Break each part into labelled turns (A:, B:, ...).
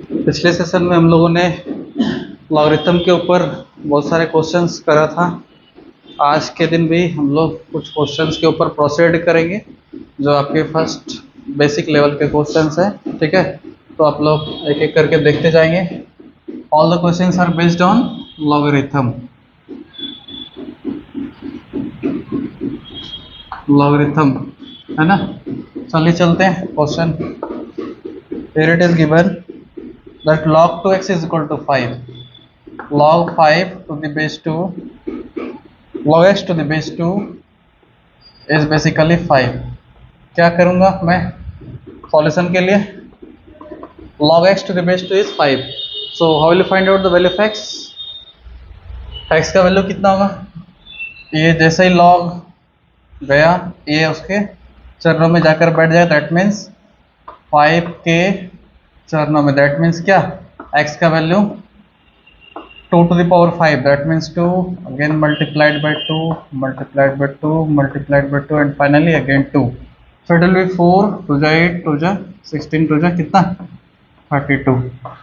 A: पिछले सेशन में हम लोगों ने लॉगरिथम के ऊपर बहुत सारे क्वेश्चंस करा था। आज के दिन भी हम लोग कुछ क्वेश्चंस के ऊपर प्रोसीड करेंगे जो आपके फर्स्ट बेसिक लेवल के क्वेश्चंस हैं। ठीक है, तो आप लोग एक एक करके देखते जाएंगे। All the questions are based on logarithm. Logarithm है ना। चलिए चलते हैं question. Here it is given that log 2x is equal to 5. Log 5 to the base 2, log x to the base 2 is basically 5. क्या करूँगा मैं सॉल्यूशन के लिए? log x to the base 2 is 5. So how will you find out the value of x? x का value कितना होगा? ये जैसे ही log गया ये उसके चरणों में जाकर बैठ जाए, दैट मीन्स 5 के चरणों में, दैट मीन्स क्या? x का value 2 to the power 5, that means 2 again multiplied by 2 multiplied by 2 multiplied by 2 and finally again 2. So it will be 4 2 जा 8 2 जा 16 2 जा कितना 32.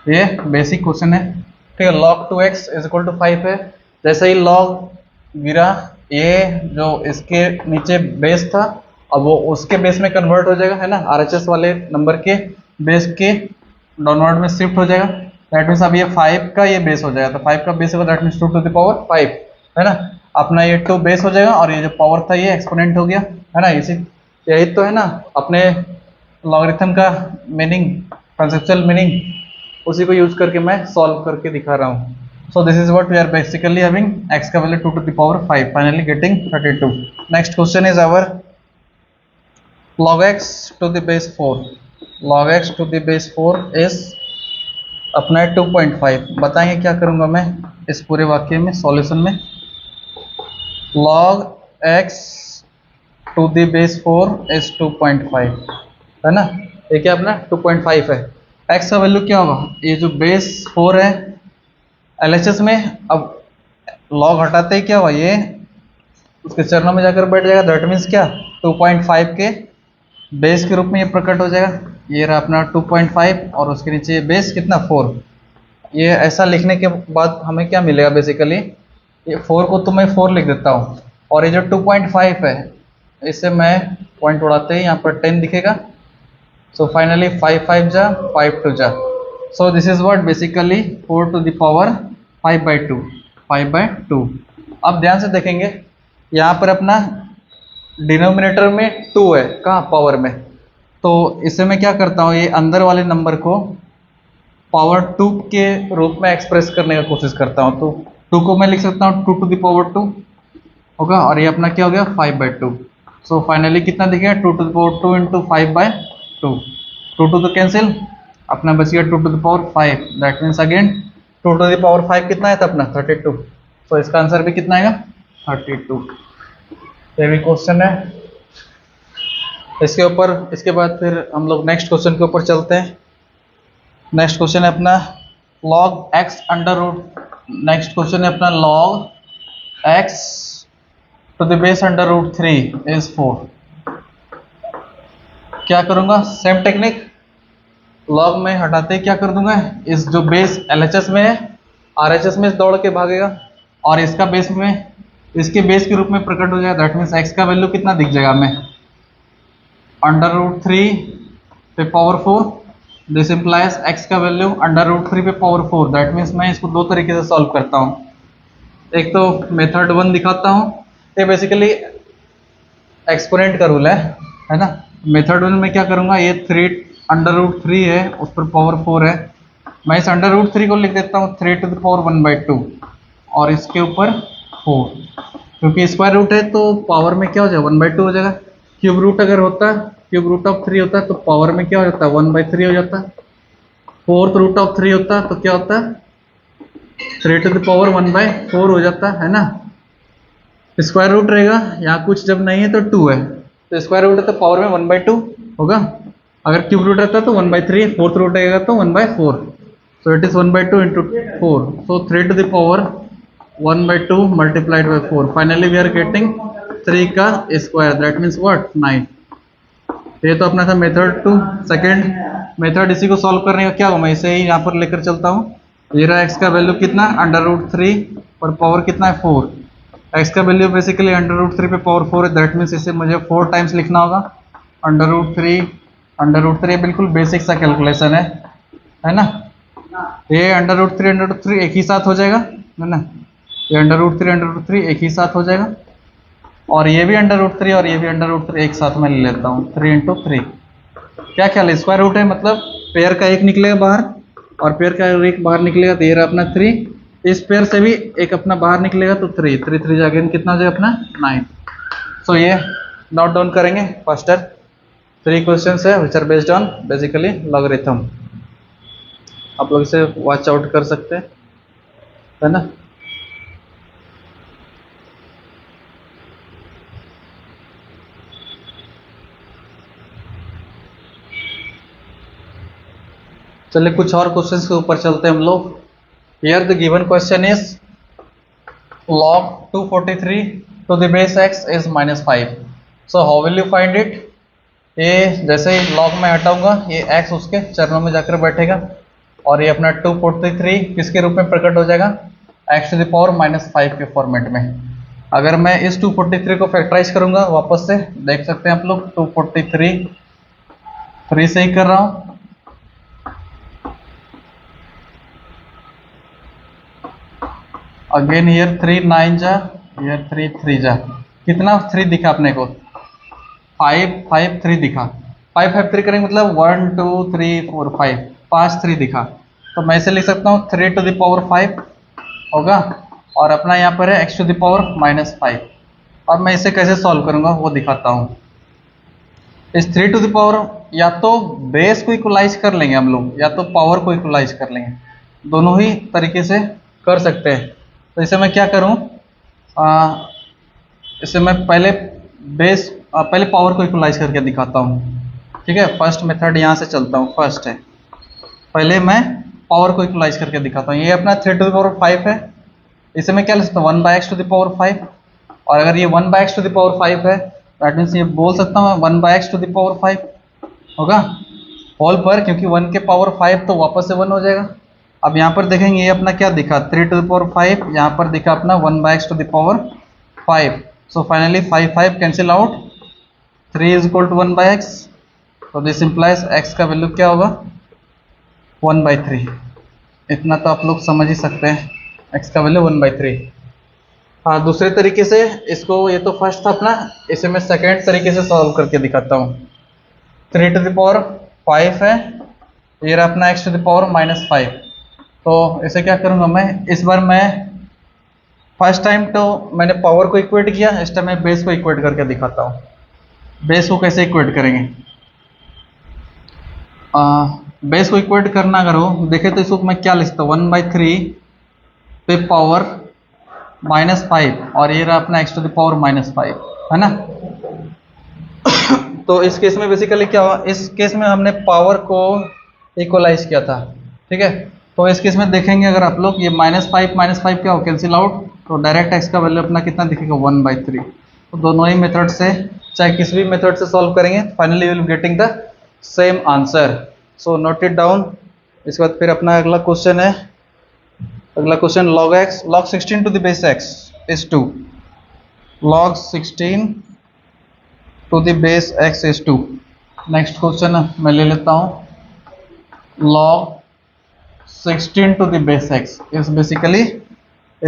A: ये बेसिक क्वेश्चन है। ठीक है, log 2x is equal to 5 है। जैसे ही log गिरा ये जो इसके नीचे बेस था अब वो उसके बेस में कन्वर्ट हो जाएगा, है ना। RHS वाले नंबर के बेस के डाउनवर्ड में शिफ्ट हो जाएगा। दैट मीन्स अब ये 5 का ये बेस हो जाएगा, तो 5 का बेस होगा, that means 2 to the power 5 है ना। अपना ये 2 बेस हो जाएगा और ये जो पावर था ये एक्सपोनेंट हो गया, है ना। इसी यही तो है ना अपने लॉगरिथम का मीनिंग, कंसेप्चुअल मीनिंग, उसी को यूज करके मैं सॉल्व करके दिखा रहा हूँ। So this is what we are basically having, x का value 2 to the power 5, finally getting 32. Next question is our log x to the base 4. log x to the base 4 is अपना 2.5। बताएंगे क्या करूंगा मैं इस पूरे वाक्य में सॉल्यूशन में। log x to the base 4 is 2.5 है ना। ये क्या अपना 2.5 है। x का वैल्यू क्या होगा? ये जो बेस 4 है LHS में, अब log हटाते ही क्या हुआ, ये उसके चरणों में जाकर बैठ जाएगा, दैट मीन्स क्या 2.5 के बेस के रूप में ये प्रकट हो जाएगा। ये रहा अपना 2.5 और उसके नीचे ये बेस कितना 4। ये ऐसा लिखने के बाद हमें क्या मिलेगा बेसिकली, ये 4 को तो मैं 4 लिख देता हूँ और ये जो 2.5 है इसे मैं पॉइंट उड़ाते ही यहाँ पर 10 दिखेगा। सो फाइनली 5 5 जा 5 2 जा। सो this is what basically 4 to the power 5/2 5/2। अब ध्यान से देखेंगे यहाँ पर अपना डिनोमिनेटर में 2 है, कहाँ पावर में, तो इसे मैं क्या करता हूँ, ये अंदर वाले नंबर को पावर 2 के रूप में एक्सप्रेस करने का कोशिश करता हूँ। तो 2 को मैं लिख सकता हूँ 2 to the power 2 होगा और ये अपना क्या हो गया 5/2। सो फाइनली कितना दिखेगा 2 to the power 2 into 5/2। 2 2 तो कैंसिल, अपना बच गया 2 to the power 5, that means again 2 to the power 5 कितना है था अपना 32। तो इसका आंसर भी कितना आएगा 32। ये भी क्वेश्चन है इसके ऊपर। इसके बाद फिर हम लोग नेक्स्ट क्वेश्चन के ऊपर चलते हैं। नेक्स्ट क्वेश्चन है अपना log x under root, next question है अपना log x to the base under root 3 is 4। क्या करूँगा, सेम टेक्निक, log में हटाते ही क्या कर दूंगा, इस जो बेस LHS में है RHS में दौड़ के भागेगा और इसका बेस में इसके बेस के रूप में प्रकट हो जाएगा, दैट मीन्स x का वैल्यू कितना दिख जाएगा हमें अंडर रूट 3 पे पावर 4। दिस इंप्लाइज x का वैल्यू अंडर रूट 3 पे पावर 4, दैट मीन्स मैं इसको दो तरीके से सॉल्व करता हूँ। एक तो मेथड 1 दिखाता हूँ, ये बेसिकली एक्सपोनेंट का रूल है ना। मेथड 1 में क्या करूँगा, ये 3 अंडर रूट 3 है उस पर पावर 4 है, मैं इस अंडर रूट 3 को लिख देता हूँ 3 to the power 1/2 और इसके ऊपर 4, क्योंकि स्क्वायर रूट है तो पावर में क्या हो जाएगा 1/2 हो जाएगा। क्यूब रूट अगर होता, क्यूब रूट ऑफ 3 होता तो पावर में क्या हो जाता 1/3 हो जाता। फोर्थ रूट ऑफ 3 होता तो क्या होता 3 to the power 1/4 हो जाता, है ना। स्क्वायर रूट रहेगा यहाँ कुछ जब नहीं है तो 2 है, तो स्क्वायर रूट है तो पावर में 1/2 होगा। अगर क्यूब रूट रहता तो 1/3, फोर्थ रूट रहेगा तो 1/4, so it is 1/2 into 4, so 3 to the power 1/2 multiplied by 4, finally we are getting 3 का स्क्वायर, दैट मीन्स व्हाट 9। ये तो अपना था मेथड 2। सेकेंड मेथड, इसी को सॉल्व करने का क्या होगा, मैं इसे ही यहाँ पर लेकर चलता हूँ। ये रहा एक्स का वैल्यू कितना, √3 और पावर कितना है 4। एक्स का वैल्यू बेसिकली √3 पे पावर 4 है, दैट मीन्स इसे मुझे 4 टाइम्स लिखना होगा। √3 बिल्कुल बेसिक सा कैलकुलेशन है ना। ये √3 एक ही साथ हो जाएगा, है ना। ये √3 एक ही साथ हो जाएगा, और ये भी √3 और ये भी √3 एक साथ में ले लेता हूँ। 3 इंटू 3, क्या ख्याल है, स्क्वायर रूट है, मतलब पेयर का एक निकलेगा बाहर और पेयर का एक बाहर निकलेगा, तो ये रहा अपना 3। इस पेयर से भी एक अपना बाहर निकलेगा, तो 3 अगेन कितना हो जाएगा अपना 9। सो ये नोट डाउन करेंगे फास्टर। 3 क्वेश्चंस है which are based on basically logarithm. आप लोग इसे वॉच आउट कर सकते हैं, है ना। चलिए कुछ और क्वेश्चंस के ऊपर चलते हैं हम लोग। Here the given question is log 243 to the base x is -5. So how will you find it? ये जैसे ही log में हटाऊंगा, ये x उसके चरणों में जाकर बैठेगा, और ये अपना 243 किसके रूप में प्रकट हो जाएगा, x⁻⁻5 के फॉर्मेट में। अगर मैं इस 243 को फैक्टराइज करूंगा, वापस से देख सकते हैं आप लोग, 243 3 से ही कर रहा हूं। अगेन हियर 3 9 जा, हियर 3 3 जा, कितना 3 दिखा अपने को, 5 5 3 दिखा। 5 5 3 करेंगे मतलब 1 2 3 4 5, 5 3 दिखा। तो मैं इसे लिख सकता हूँ 3⁵ होगा, और अपना यहाँ पर है x⁻⁻5। अब मैं इसे कैसे सॉल्व करूंगा वो दिखाता हूँ। इस 3 या तो बेस को इक्वलाइज कर लेंगे हम लोग, या तो पावर को इक्वलाइज कर लेंगे, दोनों ही तरीके से कर सकते हैं। तो इसे मैं क्या करूं, इसे मैं पहले पहले पावर को इक्वलाइज करके दिखाता हूं। ठीक है, फर्स्ट मेथड यहां से चलता हूं। फर्स्ट है, पहले मैं पावर को इक्वलाइज करके दिखाता हूं। ये अपना 3⁵ है, इसे मैं क्या लिख सकता हूँ 1/x⁵। और अगर ये 1/x⁵ है, दैट मीन्स ये बोल सकता हूँ 1/x⁵ होगा होल पर, क्योंकि 1 के पावर 5 तो वापस से 1 हो जाएगा। अब यहाँ पर देखेंगे, ये अपना क्या दिखा 3⁵, यहाँ पर दिखा अपना 1/x⁵। So finally 5 5 cancel out, 3 is equal to 1/x। तो दिस इंप्लाइज x का वैल्यू क्या होगा 1/3। इतना तो आप लोग समझ ही सकते हैं, x का वैल्यू 1/3। हाँ, दूसरे तरीके से इसको, ये तो फर्स्ट था अपना, इसे मैं सेकेंड तरीके से सॉल्व करके दिखाता हूँ। 3⁵ है, ये रहा अपना x⁻⁻5। तो इसे क्या करूँगा मैं, इस बार मैं फर्स्ट टाइम तो मैंने पावर को इक्वेट किया, इस टाइम मैं बेस को इक्वेट करके दिखाता हूँ। बेस को कैसे इक्वेट करेंगे, बेस को इक्वेट करना अगर हो देखे तो इसको मैं क्या लिखता हूँ 1/3 पे पावर -5, और ये रहा अपना x⁻⁻5, है ना। तो इस केस में बेसिकली क्या हुआ, इस केस में हमने पावर को इक्वलाइज किया था। ठीक है, तो इस केस में देखेंगे अगर आप लोग, ये -5 क्या हो कैंसिल आउट, तो डायरेक्ट x का वैल्यू अपना कितना दिखेगा 1/3। तो दोनों ही मेथड से, चाहे किसी भी मेथड से सॉल्व करेंगे, finally will getting the same answer. So note it down. इसके बाद फिर अपना अगला क्वेश्चन है, अगला question log 16 to the base x is 2। log 16 to the base x is 2। Next question मैं ले लेता हूँ, log 16 to the base x is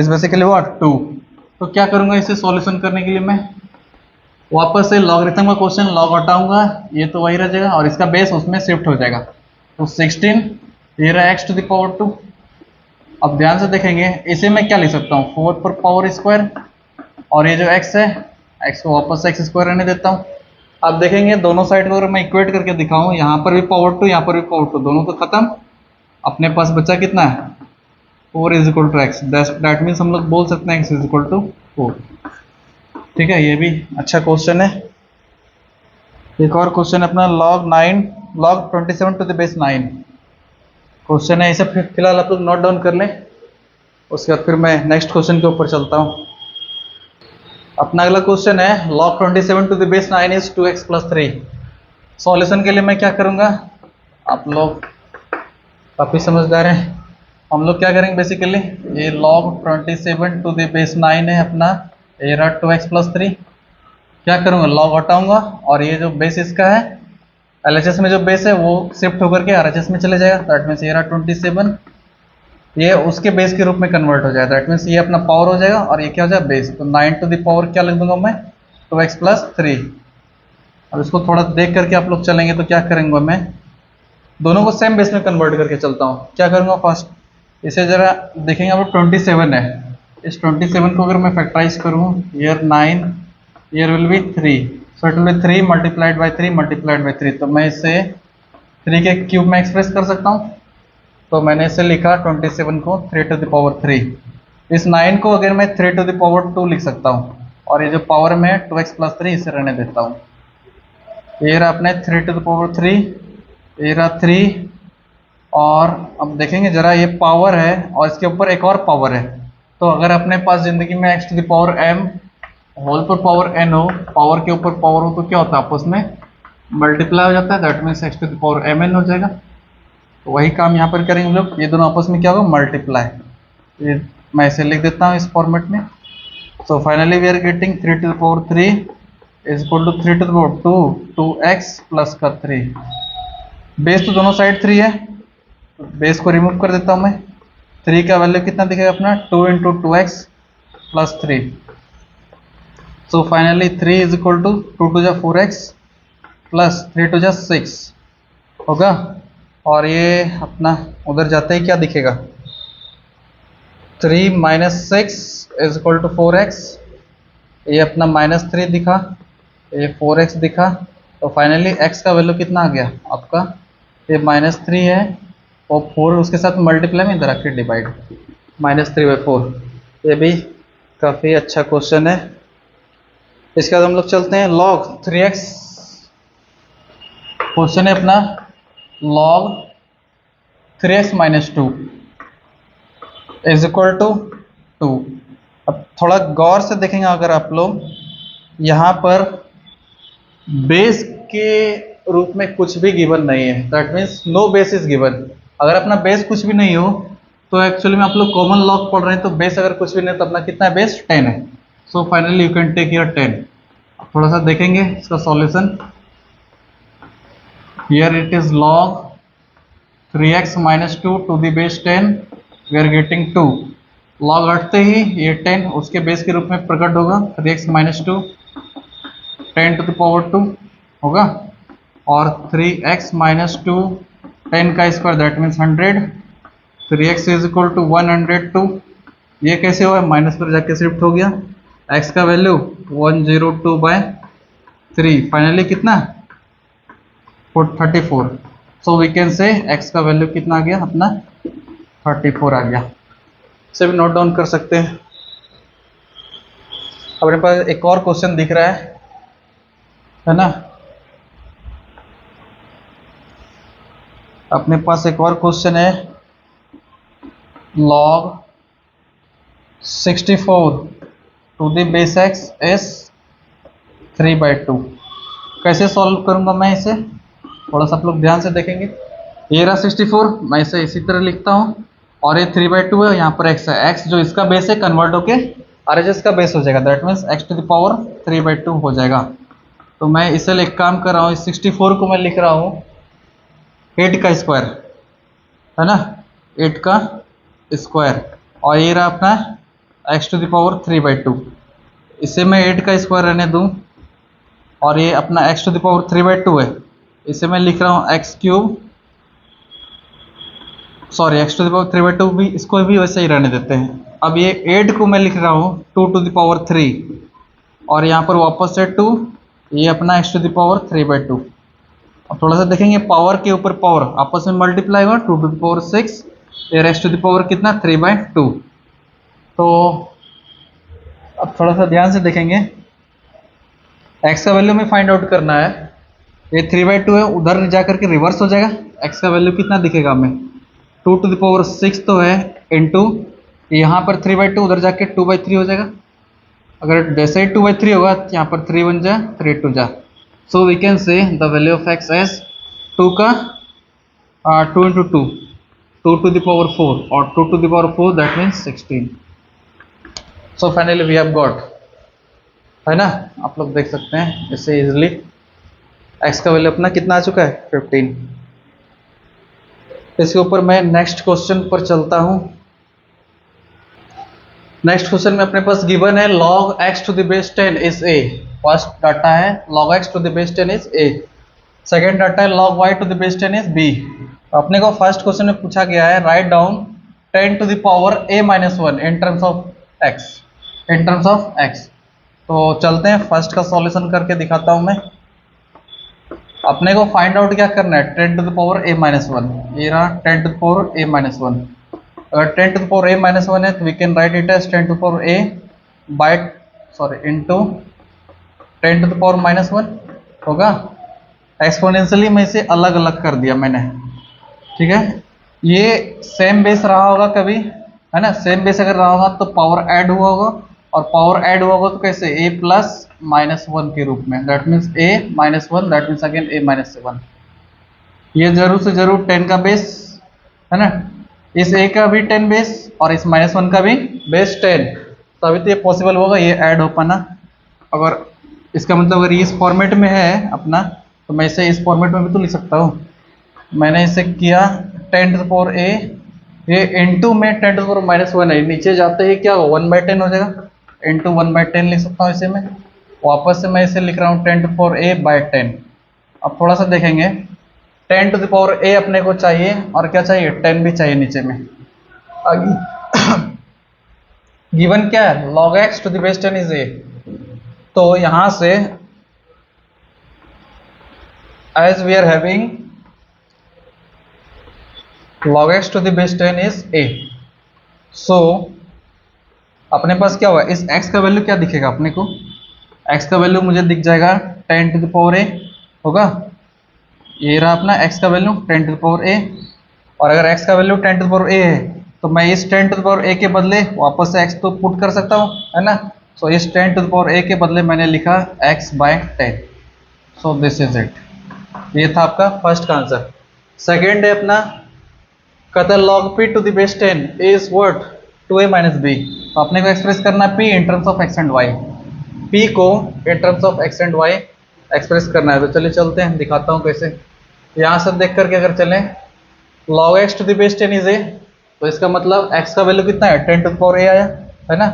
A: basically what 2। तो क्या करूंगा इसे सॉल्यूशन करने के लिए, मैं वापस से लॉगरिथम का क्वेश्चन लॉग हटाऊंगा, ये तो वही रह जाएगा, और इसका बेस उसमें शिफ्ट हो जाएगा। तो 16 ये रहा x⁻²। अब ध्यान से देखेंगे, इसे मैं क्या लिख सकता हूँ 4 पर पावर स्क्वायर, और ये जो x है, x को वापस से x² रहने देता हूँ। अब देखेंगे दोनों साइड को अगर मैं इक्वेट करके दिखाऊं, यहाँ पर भी पावर 2, यहाँ पर भी पावर 2, दोनों तो खत्म, अपने पास बचा कितना है 4 is equal to X. That means हम लोग बोल सकते हैं x इज इक्वल टू 4। ठीक है, ये भी अच्छा क्वेश्चन है। एक और क्वेश्चन अपना log 27 to the base 9 question है। इसे फिलहाल आप लोग नोट डाउन कर लें, उसके बाद फिर मैं नेक्स्ट क्वेश्चन के ऊपर चलता हूँ। अपना अगला क्वेश्चन है log 27 to the base 9 is 2x + 3। Solution के लिए मैं क्या करूँगा, आप लोग काफ़ी समझदार हैं। हम लोग क्या करेंगे बेसिकली, ये log 27 टू द बेस 9 है अपना, ये रहा 2x प्लस 3। क्या करूँगा, log हटाऊंगा और ये जो बेस इसका है LHS में जो बेस है वो शिफ्ट होकर के RHS में चले जाएगा। दैट मीन्स ये रहा 27, ये उसके बेस के रूप में कन्वर्ट हो जाएगा। दैट मीन्स ये अपना पावर हो जाएगा और ये क्या हो जाएगा बेस। तो 9 टू द पावर क्या लिख दूंगा मैं, 2x प्लस 3। अब इसको थोड़ा देख करके आप लोग चलेंगे तो क्या करेंगे, मैं दोनों को सेम बेस में कन्वर्ट करके चलता हूँ। क्या करूँगा, फर्स्ट इसे जरा देखेंगे, अब 27 है, इस 27 को अगर मैं फैक्टराइज करूँ, year 9, year will be 3, so it will be 3 multiplied by 3 multiplied by 3। तो मैं इसे 3 के क्यूब में एक्सप्रेस कर सकता हूँ। तो मैंने इसे लिखा 27 को 3 टू द पावर 3। इस 9 को अगर मैं 3 टू द पावर 2 लिख सकता हूँ, और ये जो पावर में 2x प्लस 3 इसे रहने देता हूँ। ये रहा अपने 3 टू द पावर 3, ये रहा 3, और अब देखेंगे जरा ये पावर है और इसके ऊपर एक और पावर है। तो अगर अपने पास जिंदगी में x to the power m whole पर पावर n हो, पावर के ऊपर पावर हो, तो क्या होता है, आपस में मल्टीप्लाई हो जाता है। That means x to the power mn हो जाएगा। तो वही काम यहाँ पर करेंगे हम लोग, ये दोनों आपस में क्या होगा, मल्टीप्लाई। ये मैं इसे लिख देता हूँ इस फॉर्मेट में। So finally we are getting 3 to the power 3 is equal to 3 to the power 2, 2x plus का 3। बेस तो दोनों साइड 3 है, तो बेस को रिमूव कर देता हूँ मैं। 3 का वैल्यू कितना दिखेगा अपना, 2 into 2x plus 3। So finally 3 is equal to 2 to जा 4x प्लस 3 टू जा 6 होगा। और ये अपना उधर जाते ही क्या दिखेगा, 3 minus 6 is equal to 4x। ये अपना -3 दिखा, ये 4x दिखा। तो फाइनली x का वैल्यू कितना आ गया आपका, ये -3 है और 4 उसके साथ मल्टीप्लाई में इधर आके डिवाइड, -3/4। ये भी काफ़ी अच्छा क्वेश्चन है। इसके बाद हम लोग चलते हैं log 3x। क्वेश्चन है अपना log 3x minus 2 is equal to 2। अब थोड़ा गौर से देखेंगे अगर आप लोग, यहाँ पर बेस के रूप में कुछ भी गिवन नहीं है। That means no base is given. अगर अपना बेस कुछ भी नहीं हो तो एक्चुअली में आप लोग कॉमन लॉग पढ़ रहे हैं, तो बेस अगर कुछ भी नहीं तो अपना कितना है, बेस 10 है। So finally you can take your 10। थोड़ा सा देखेंगे इसका solution. Here it is log 3x minus 2 to the base 10, we are getting 2। Log हटते ही ये 10 उसके बेस के रूप में प्रकट होगा, 3x minus 2 10 to the power 2 होगा, और 3x माइनस 2 10 का square that means 100। 3x is equal to 102। ये कैसे हुआ, माइनस पर जाके शिफ्ट हो गया। x का वैल्यू 102/3, फाइनली कितना 34। So we can say x का वैल्यू कितना आ गया अपना 34 आ गया। इसे भी नोट डाउन कर सकते हैं। अपने पास एक और क्वेश्चन दिख रहा है ना, अपने पास एक और क्वेश्चन है log 64 to the base x is 3/2। कैसे सॉल्व करूंगा मैं इसे, थोड़ा सा आप लोग ध्यान से देखेंगे। ये रहा 64, मैं इसे इसी तरह लिखता हूँ, और ये 3/2 है, यहाँ पर x है। x जो इसका बेस है कन्वर्ट होके RHS का बेस हो जाएगा। That means x to the power 3/2 हो जाएगा। तो मैं इसे एक काम कर रहा हूँ, इस 64 को मैं लिख रहा हूँ 8 का स्क्वायर, है ना, 8 का स्क्वायर, और ये रहा अपना x टू द पावर 3/2। इसे मैं 8 का स्क्वायर रहने दूँ, और ये अपना x टू द पावर 3/2 है, इसे मैं लिख रहा हूँ x cube, sorry x to the power 3/2 भी, इसको भी वैसे ही रहने देते हैं। अब ये 8 को मैं लिख रहा हूँ 2 टू द पावर 3, और यहाँ पर वापस से 2, ये अपना x टू द पावर 3/2। अब थोड़ा सा देखेंगे, पावर के ऊपर पावर आपस में मल्टीप्लाई होगा, 2 टू द पावर 6, ये x टू द पावर कितना 3/2। तो अब थोड़ा सा ध्यान से देखेंगे, x का वैल्यू में फाइंड आउट करना है। ये 3/2 है, उधर जाकर के रिवर्स हो जाएगा, x का वैल्यू कितना दिखेगा हमें 2 टू द पावर 6 तो है, इंटू यहाँ पर 3/2 उधर जाके 2/3 हो जाएगा। अगर जैसे ही 2/3 होगा यहाँ पर 3 1 जा 3 2 जा, so we can say the value of X as 2 का 2 इंटू 2, 2 to the power 4 और 2 to the power 4 that means 16. So finally we have got, है ना, आप लोग देख सकते हैं इससे इजिली x का वैल्यू अपना कितना आ चुका है 15. इसके ऊपर मैं नेक्स्ट क्वेश्चन पर चलता हूं. नेक्स्ट क्वेश्चन में अपने पास गिवन है log x to the base 10 is a. First data है log x to the base 10 is a. Second data है log y to the base 10 is b. अपने को फर्स्ट क्वेश्चन में पूछा गया है write down 10 to the power a minus 1 in terms of x. in terms of x. तो चलते हैं फर्स्ट का सॉल्यूशन करके दिखाता हूं मैं. अपने को फाइंड आउट क्या करना है 10 to the power a minus 1. ये रहा 10 to the power a minus 1. अगर 10 to the power a minus 1 है तो we can write it as 10 to the power a by into 10 to the power minus 1 होगा. Exponentially में इसे अलग अलग कर दिया मैंने, ठीक है. ये सेम बेस रहा होगा कभी, है ना. सेम बेस अगर रहा होगा तो पावर ऐड हुआ होगा, और पावर ऐड हुआ होगा तो कैसे a प्लस माइनस 1 के रूप में. That means a minus 1 that means again a minus 1. ये जरूर से जरूर 10 का बेस, है ना. इस a का भी 10 बेस और इस माइनस 1 का भी बेस 10. तो अभी तो ये पॉसिबल होगा ये ऐड हो पाना. अगर इसका मतलब अगर ये इस फॉर्मेट में है अपना तो मैं इसे इस फॉर्मेट में भी तो लिख सकता हूँ. मैंने इसे किया 10 to the power a, ये इनटू में 10 to the power माइनस 1 है, नीचे जाते ही क्या हो 1/10 हो जाएगा. इनटू 1/10 लिख सकता हूँ इसे मैं. वापस से मैं इसे लिख रहा हूँ 10 to the power a by 10. अब थोड़ा सा देखेंगे 10 to the power a अपने को चाहिए और क्या चाहिए 10 भी चाहिए नीचे में. गिवन क्या है log x to the base 10 is a. तो यहां से as we are having log x to the base 10 is a, so अपने पास क्या हुआ इस x का वैल्यू क्या दिखेगा अपने को. x का वैल्यू मुझे दिख जाएगा 10 to the power a होगा. ये रहा अपना x का value 10 to the power a. और अगर x का value 10 to the power a है तो मैं इस 10 to the power a के बदले वापस से x तो पुट कर सकता हूँ, है ना. सो इस 10 to the power a के बदले मैंने लिखा x by 10. So this is it. ये था आपका फर्स्ट का आंसर. सेकेंड है अपना कहता है log p to the base 10 is what 2a minus b. तो अपने को एक्सप्रेस करना है p in terms of x and y. p को in terms of x and y express करना है. तो चलिए चलते हैं, दिखाता हूँ कैसे. यहाँ से देख करके अगर चलें log x to the base 10 is a, तो इसका मतलब x का वैल्यू कितना है 10 to the power a आया, है ना.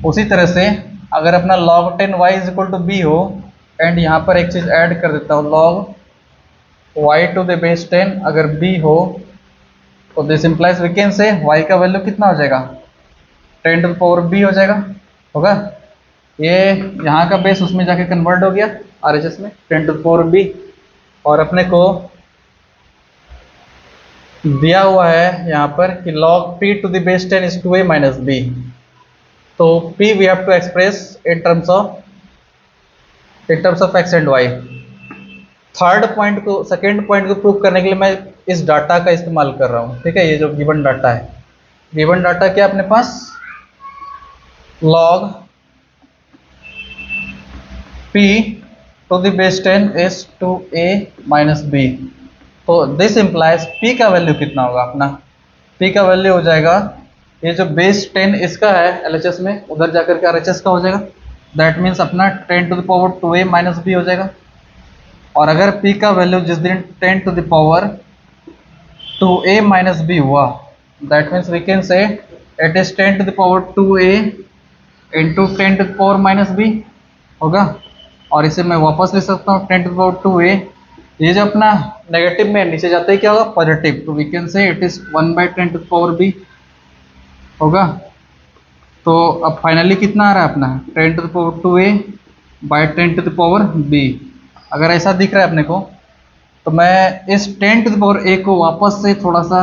A: उसी तरह से अगर अपना log 10 y is equal to b हो, एंड यहाँ पर एक चीज ऐड कर देता हूँ log y to the base 10 अगर b हो तो this implies we can say y का वैल्यू कितना हो जाएगा 10 to the power b हो जाएगा होगा. ये यहाँ का बेस उसमें जाके कन्वर्ट हो गया RHS में 10 to the power b. और अपने को दिया हुआ है यहाँ पर कि log p to the base 10 is 2a minus b. तो p we have to express in terms of x and y. Third point को सेकेंड पॉइंट को प्रूव करने के लिए मैं इस डाटा का इस्तेमाल कर रहा हूँ, ठीक है. ये जो गिवन डाटा है, गिवन डाटा क्या अपने पास log p to the base 10 is 2a minus b. तो दिस इंप्लाइज p का वैल्यू कितना होगा अपना. p का वैल्यू हो जाएगा ये जो बेस 10 इसका है LHS में, उधर जाकर के RHS का हो जाएगा. दैट मीन्स अपना 10 to the power 2a minus b हो जाएगा. और अगर p का वैल्यू जिस दिन 10 to the power 2a minus b हुआ, that means we can say it is 10 to the power 2a into 10 to the power minus b होगा. और इसे मैं वापस लिख सकता हूँ 10 to the power 2a. ये जो अपना नेगेटिव में नीचे जाते ही क्या होगा पॉजिटिव, तो we can say it is 1/10 to the power b होगा. तो अब फाइनली कितना आ रहा है अपना 10 to the power 2a by 10 to the power b. अगर ऐसा दिख रहा है अपने को तो मैं इस 10 to the power a को वापस से थोड़ा सा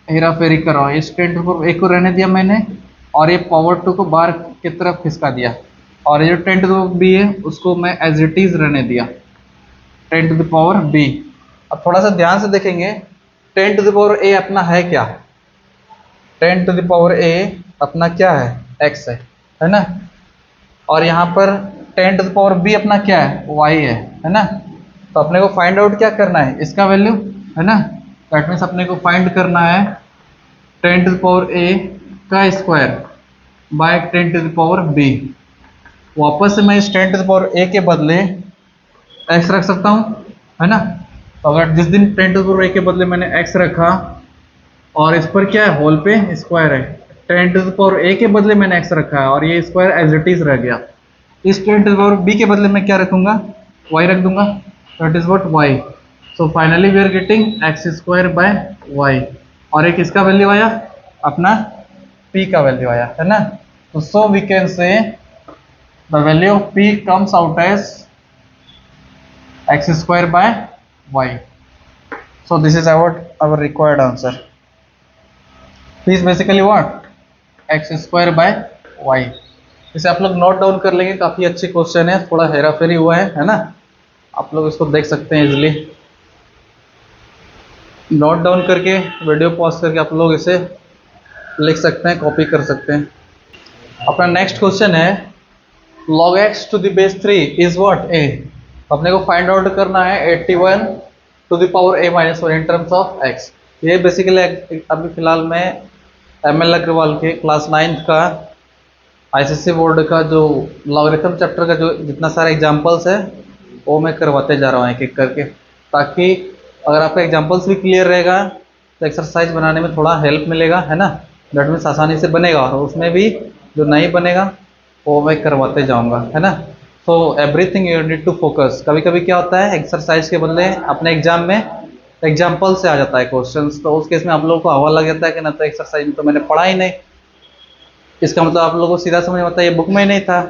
A: हेरा फेरी कर रहा हूँ. इस 10 to the power a को रहने दिया मैंने और ये पावर 2 को बाहर की तरफ खिसका दिया, और ये जो 10 to the power b है उसको मैं एज इट इज रहने दिया 10 to the power b. अब थोड़ा सा ध्यान से देखेंगे 10 to the power a अपना है क्या. 10 to the power a अपना क्या है x है ना. और यहाँ पर 10 to the power b अपना क्या है y है. है ना। तो अपने को फाइंड आउट क्या करना है, इसका वैल्यू, है ना। दैट मीन्स अपने को फाइंड करना है 10 टू द पावर a का square by 10 to the power b। वापस से मैं इस 10 टू द पावर a के बदले x रख सकता हूँ, है ना। तो अगर जिस दिन 10 टू द पावर a के बदले मैंने x रखा और इस पर क्या है, होल पे स्क्वायर है, 10 टू द पावर a के बदले मैंने x रखा है और ये स्क्वायर एज इट इज रह गया। इस 10 टू द पावर b के बदले मैं क्या रखूंगा, y रख दूंगा, that is what y। So finally we are getting x square by y। और एक इसका वैल्यू आया, अपना p का वैल्यू आया, है ना। तो so we can say the value of p comes out as x square by y. So this is our required answer. P is basically what? X square by y. इसे आप लोग note down कर लेंगे, काफी अच्छे question है, थोड़ा हेरा फेरी हुआ है ना। आप लोग इसको देख सकते हैं इजिली, नोट डाउन करके वीडियो पॉज करके आप लोग इसे लिख सकते हैं, कॉपी कर सकते हैं। अपना नेक्स्ट क्वेश्चन है log x to the base 3 is what a। अपने को फाइंड आउट करना है 81 to the power a minus 1 in terms of x। ये बेसिकली अभी फिलहाल मैं ML अग्रवाल के क्लास 9th का ICSE बोर्ड का जो लॉगरिथम चैप्टर का जो जितना सारे एग्जांपल्स है वो मैं करवाते जा रहा हूँ एक एक करके, ताकि अगर आपका एग्जांपल्स भी क्लियर रहेगा तो एक्सरसाइज बनाने में थोड़ा हेल्प मिलेगा, है ना। दैट मीन्स आसानी से बनेगा, और उसमें भी जो नहीं बनेगा वो मैं करवाते जाऊंगा, है ना। So everything you need to focus. कभी कभी क्या होता है, एक्सरसाइज के बदले अपने एग्जाम में एग्जाम्पल से आ जाता है क्वेश्चंस, तो उस केस में आप लोगों को हवा लग जाता है कि ना तो एक्सरसाइज में तो मैंने पढ़ा ही नहीं। इसका मतलब आप लोगों को सीधा समझ में आता है ये बुक में ही नहीं था,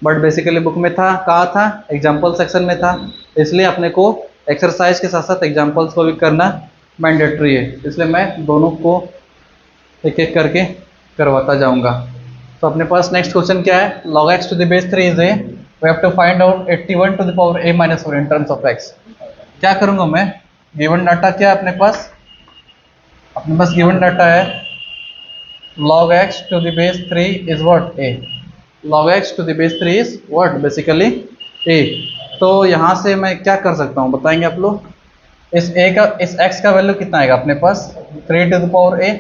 A: बट बेसिकली बुक में था। कहाँ था, एग्जाम्पल सेक्शन में था। इसलिए अपने को एक्सरसाइज के साथ साथ एग्जाम्पल्स को भी करना मैंडेटरी है, इसलिए मैं दोनों को एक एक करके करवाता जाऊंगा। तो अपने पास नेक्स्ट क्वेश्चन क्या है, log x to the base 3 is a, we have to find out 81 to the power a minus 4 in terms of x। क्या करूंगा मैं, गिवन डाटा क्या है अपने पास गिवन डाटा है log x to the base 3 is what a। log x to the base 3 is what basically a। तो यहाँ से मैं क्या कर सकता हूँ बताएंगे आप लोग। इस x का वैल्यू कितना आएगा अपने पास, 3 to the power a।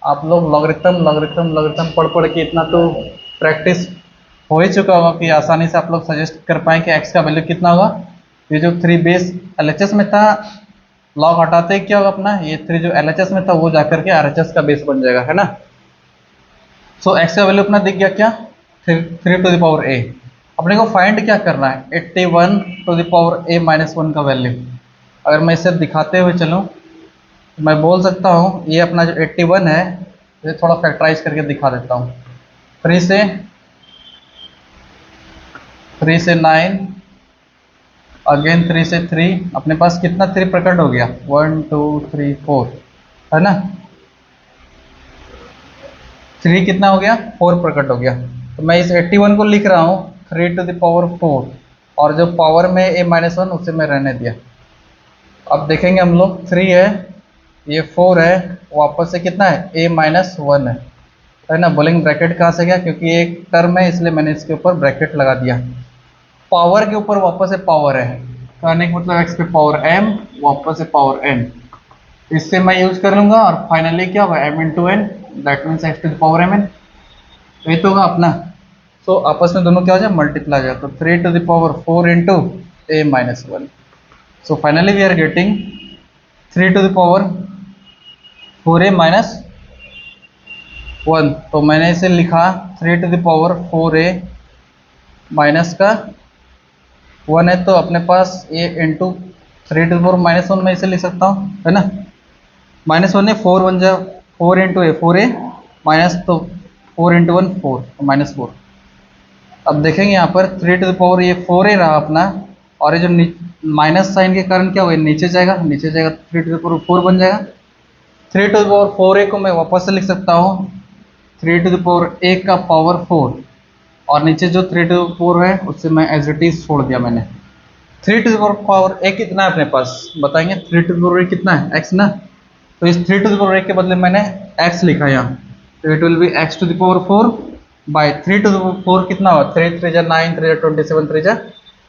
A: आप लोग लॉगरिथम पढ़ के इतना तो प्रैक्टिस हो ही चुका होगा कि आसानी से आप लोग सजेस्ट कर पाए कि x का वैल्यू कितना होगा। ये जो 3 बेस LHS में था, लॉग हटाते ही क्या होगा अपना, ये 3 जो LHS में था वो जाकर के RHS का बेस बन जाएगा, है ना। सो x का वैल्यू अपना दिख गया क्या, 3 टू द पावर a। अपने को फाइंड क्या करना है, 81 to the power a minus 1 का वैल्यू। अगर मैं इसे दिखाते हुए चलूँ मैं बोल सकता हूँ ये अपना जो 81 है, ये थोड़ा फैक्टराइज करके दिखा देता हूँ। 3 से 9, अगेन 3 से 3, अपने पास कितना 3 प्रकट हो गया, 1 2 3 4, है ना। 3 कितना हो गया, 4 प्रकट हो गया। तो मैं इस 81 को लिख रहा हूँ 3 टू द पावर 4, और जो पावर में a माइनस 1 उसे मैं रहने दिया। अब देखेंगे हम लोग, 3 है, ये 4 है, वापस से कितना है, a माइनस 1 है ना। बोलेंगे ब्रैकेट कहाँ से गया, क्योंकि एक टर्म है इसलिए मैंने इसके ऊपर ब्रैकेट लगा दिया। पावर के ऊपर वापस से पावर है, कहने का मतलब x पे पावर m, वापस से पावर n, इससे मैं यूज कर लूंगा और फाइनली क्या होगा m into n, that means x to the power mn। ये तो होगा अपना। सो आपस में दोनों क्या हो जाए, मल्टीप्लाई जाए, तो 3 to the power 4 into a minus 1। So finally we are getting 3 to the power 4a minus 1। तो मैंने इसे लिखा 3 to the power 4a minus का 1 है, तो अपने पास ये into 3 to the power minus 1 मैं इसे लिख सकता हूँ, है ना। माइनस 1 है, 4 1 जा 4 इंटू ए 4a माइनस, तो 4 इंटू 1 4, तो माइनस 4। अब देखेंगे यहाँ पर 3 टू द पावर ये 4a रहा अपना, और ये जो माइनस साइन के कारण क्या होगा, नीचे जाएगा 3 टू द पावर 4 बन जाएगा। 3 टू द पावर 4a को मैं वापस से लिख सकता हूँ 3 टू द पावर a का पावर 4, और नीचे जो 3 टू द पावर है उससे मैं एज इट इज छोड़ दिया मैंने। 3 टू द पावर a कितना है अपने पास बताएंगे, 3 टू द पावर a कितना है, x ना। तो इस 3 टू द पावर a के बदले मैंने x लिखा यहाँ, तो it will be x to the power 4 by 3 to the power 4 कितना होगा, 3 3 जा 9, 3 जा 27, 3 जा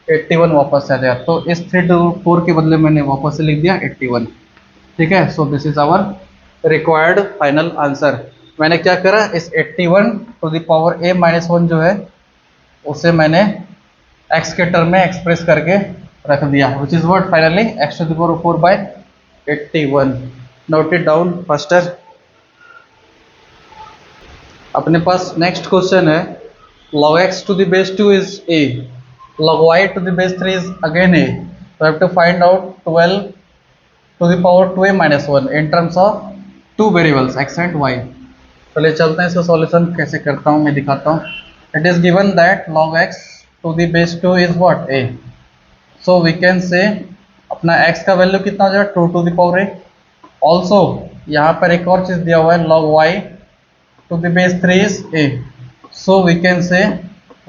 A: 81 वापस से आ जाएगा। तो इस 3 to 4 के बदले मैंने वापस से लिख दिया 81। ठीक है, so this is our required final answer. मैंने क्या करा, इस 81 to the power a minus 1 जो है उसे मैंने x के टर्म में एक्सप्रेस करके रख दिया, which is what finally x to the power 4 by 81। Note it down faster. अपने पास नेक्स्ट क्वेश्चन है, log x to the base 2 is a, log y to the base 3 is again a, so I have to find out 12 to the power 2a minus 1 in terms of two variables x and y। चलिए चलते हैं, इसका solution कैसे करता हूँ मैं दिखाता हूँ। It is given that log x to the base 2 is what a, so we can say अपना x का वैल्यू कितना हो जाएगा 2 to the power a। Also यहाँ पर एक और चीज दिया हुआ है log y to the base 3 is a, so we can say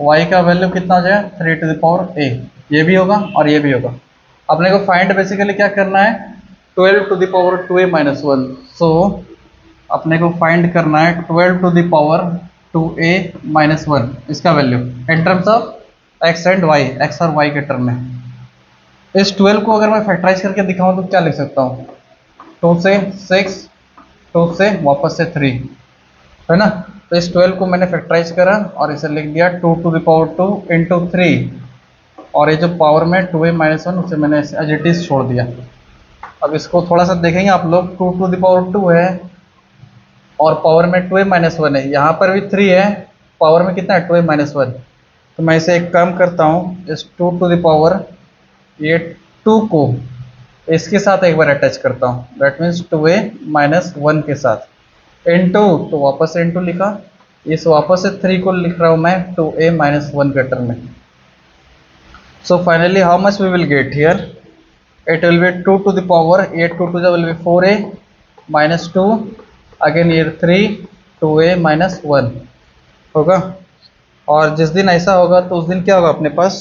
A: y का वैल्यू कितना हो जाएगा 3 to the power a। ये भी होगा और ये भी होगा। अपने को फाइंड बेसिकली क्या करना है, 12 to the power 2a minus 1, so अपने को फाइंड करना है 12 to the power 2a minus 1 इसका value in terms of x and y, x और y के टर्म में। इस 12 को अगर मैं फैक्टराइज करके दिखाऊं तो क्या लिख सकता हूँ, 2 से 6, 2 से वापस से 3, है ना। तो इस 12 को मैंने फैक्टराइज करा और इसे लिख दिया 2 to the power 2 into 3, और ये जो पावर में 2a minus 1 उसे मैंने एज इट इज छोड़ दिया। अब इसको थोड़ा सा देखेंगे आप लोग, 2 to the power 2 है और पावर में 2a minus 1 है, यहाँ पर भी 3 है, पावर में कितना है 2a minus 1। तो मैं इसे एक काम करता हूँ, इस 2 to the power ये 2 को इसके साथ एक बार अटैच करता हूँ, दैट मीन्स 2a minus 1 के साथ इनटू, तो वापस से इनटू लिखा, इस वापस से 3 को लिख रहा हूँ मैं 2a minus 1 के टर्म में। So finally how much we will get here, it will be 2 to the power, a 2 to the will be 4a minus 2, again here 3 2a minus 1 होगा। और जिस दिन ऐसा होगा तो उस दिन क्या होगा अपने पास,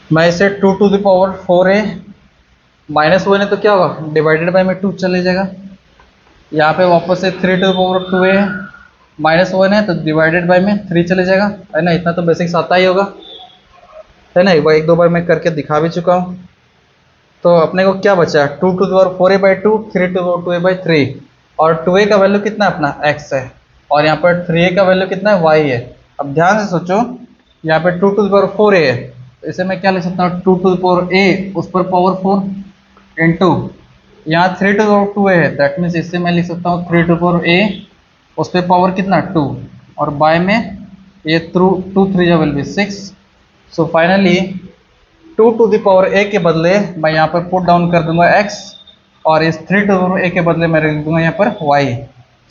A: मैं इसे 2 to the power 4a minus 1 है तो क्या होगा, डिवाइडेड बाय में 2 चले जाएगा, यहाँ पे वापस से 3 to the power 2a minus 1 है तो डिवाइडेड बाय में 3 चले जाएगा, है ना। इतना तो बेसिक्स आता ही होगा, है ना, एक दो बार मैं करके दिखा भी चुका हूँ। तो अपने को क्या बचा, 2 to the power 4a by 2, 3 to the power 2a by 3, और 2a का वैल्यू कितना है अपना x है, और यहाँ पर 3a का वैल्यू कितना है y है। अब ध्यान से सोचो, यहाँ पे 2 to the power 4a है, तो इसे मैं क्या लिख सकता हूँ, 2 to the power a उस पर पावर 4 इंटू यहाँ 3 to the power 2a है, दैट मीन्स इससे मैं लिख सकता हूँ 3 to the power a उस पर पावर कितना 2, और बाय में ये 2 3 जा will be 6। So finally 2 to the power a के बदले मैं यहाँ पर पुट डाउन कर दूंगा x, और इस 3 to the power a के बदले मैं लिख दूंगा यहाँ पर y।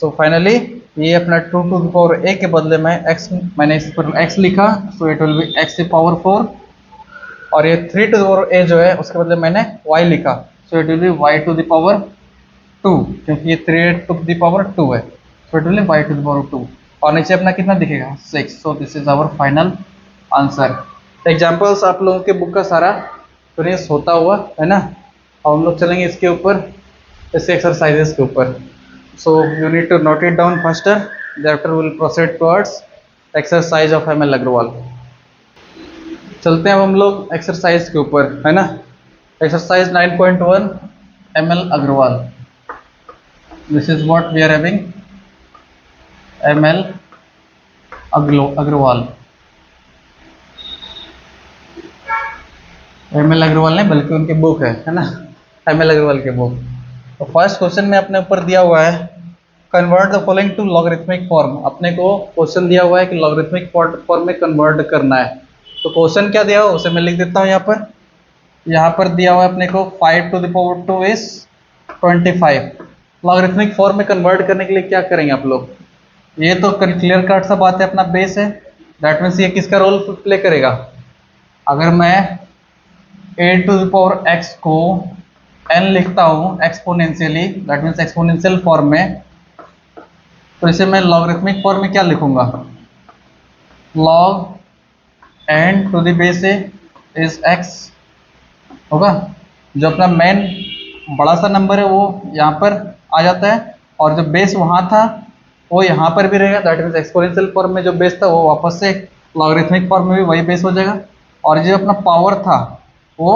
A: सो फाइनली ये अपना 2 to the power a के बदले मैं x, मैंने इस पर x लिखा, सो it will be x to the power 4, और ये 3 to the power a जो है उसके बदले मैंने y लिखा, सो it will B y to the power 2, क्योंकि ये 3 to the power 2 है, सो it will B y to the power 2, और नीचे अपना कितना दिखेगा 6। So this is our final answer. Examples आप लोगों के बुक का सारा फिनिश होता हुआ है ना, और हम लोग चलेंगे इसके ऊपर, इस एक्सरसाइजेस के ऊपर। So you need to note it down faster, thereafter will proceed towards exercise of M L Agarwal. चलते हैं अब हम लोग एक्सरसाइज के ऊपर, है ना। Exercise 9.1 M L Agarwal, this is what we are having, M L Agarwal, M L Agarwal ने बल्कि उनकी बुक है ना, एम एल अग्रवाल की बुक। तो फर्स्ट क्वेश्चन में अपने ऊपर दिया हुआ है, convert the following to logarithmic form. अपने को क्वेश्चन दिया हुआ है कि लॉगरिथमिक फॉर्म में कन्वर्ट करना है, तो क्वेश्चन क्या दिया हुआ उसे मैं लिख देता हूँ यहाँ पर। यहाँ पर दिया हुआ है अपने को 5 to the power 2 is 25। Logarithmic form में कन्वर्ट करने के लिए क्या करेंगे आप लोग, ये तो क्लियर कट सा बात है, अपना बेस है, दैट मीन्स ये किसका रोल प्ले करेगा। अगर मैं a to the power x को n लिखता हूँ exponentially, that means exponential form में, तो इसे मैं लॉगरिथमिक फॉर्म में क्या लिखूंगा, log n to the base a is x होगा। जो अपना मेन बड़ा सा नंबर है वो यहाँ पर आ जाता है, और जो बेस वहाँ था वो यहाँ पर भी रहेगा, दैट मीन्स एक्सपोनेंशियल फॉर्म में जो बेस था वो वापस से लॉगरिथमिक फॉर्म में भी वही बेस हो जाएगा। और जो अपना पावर था वो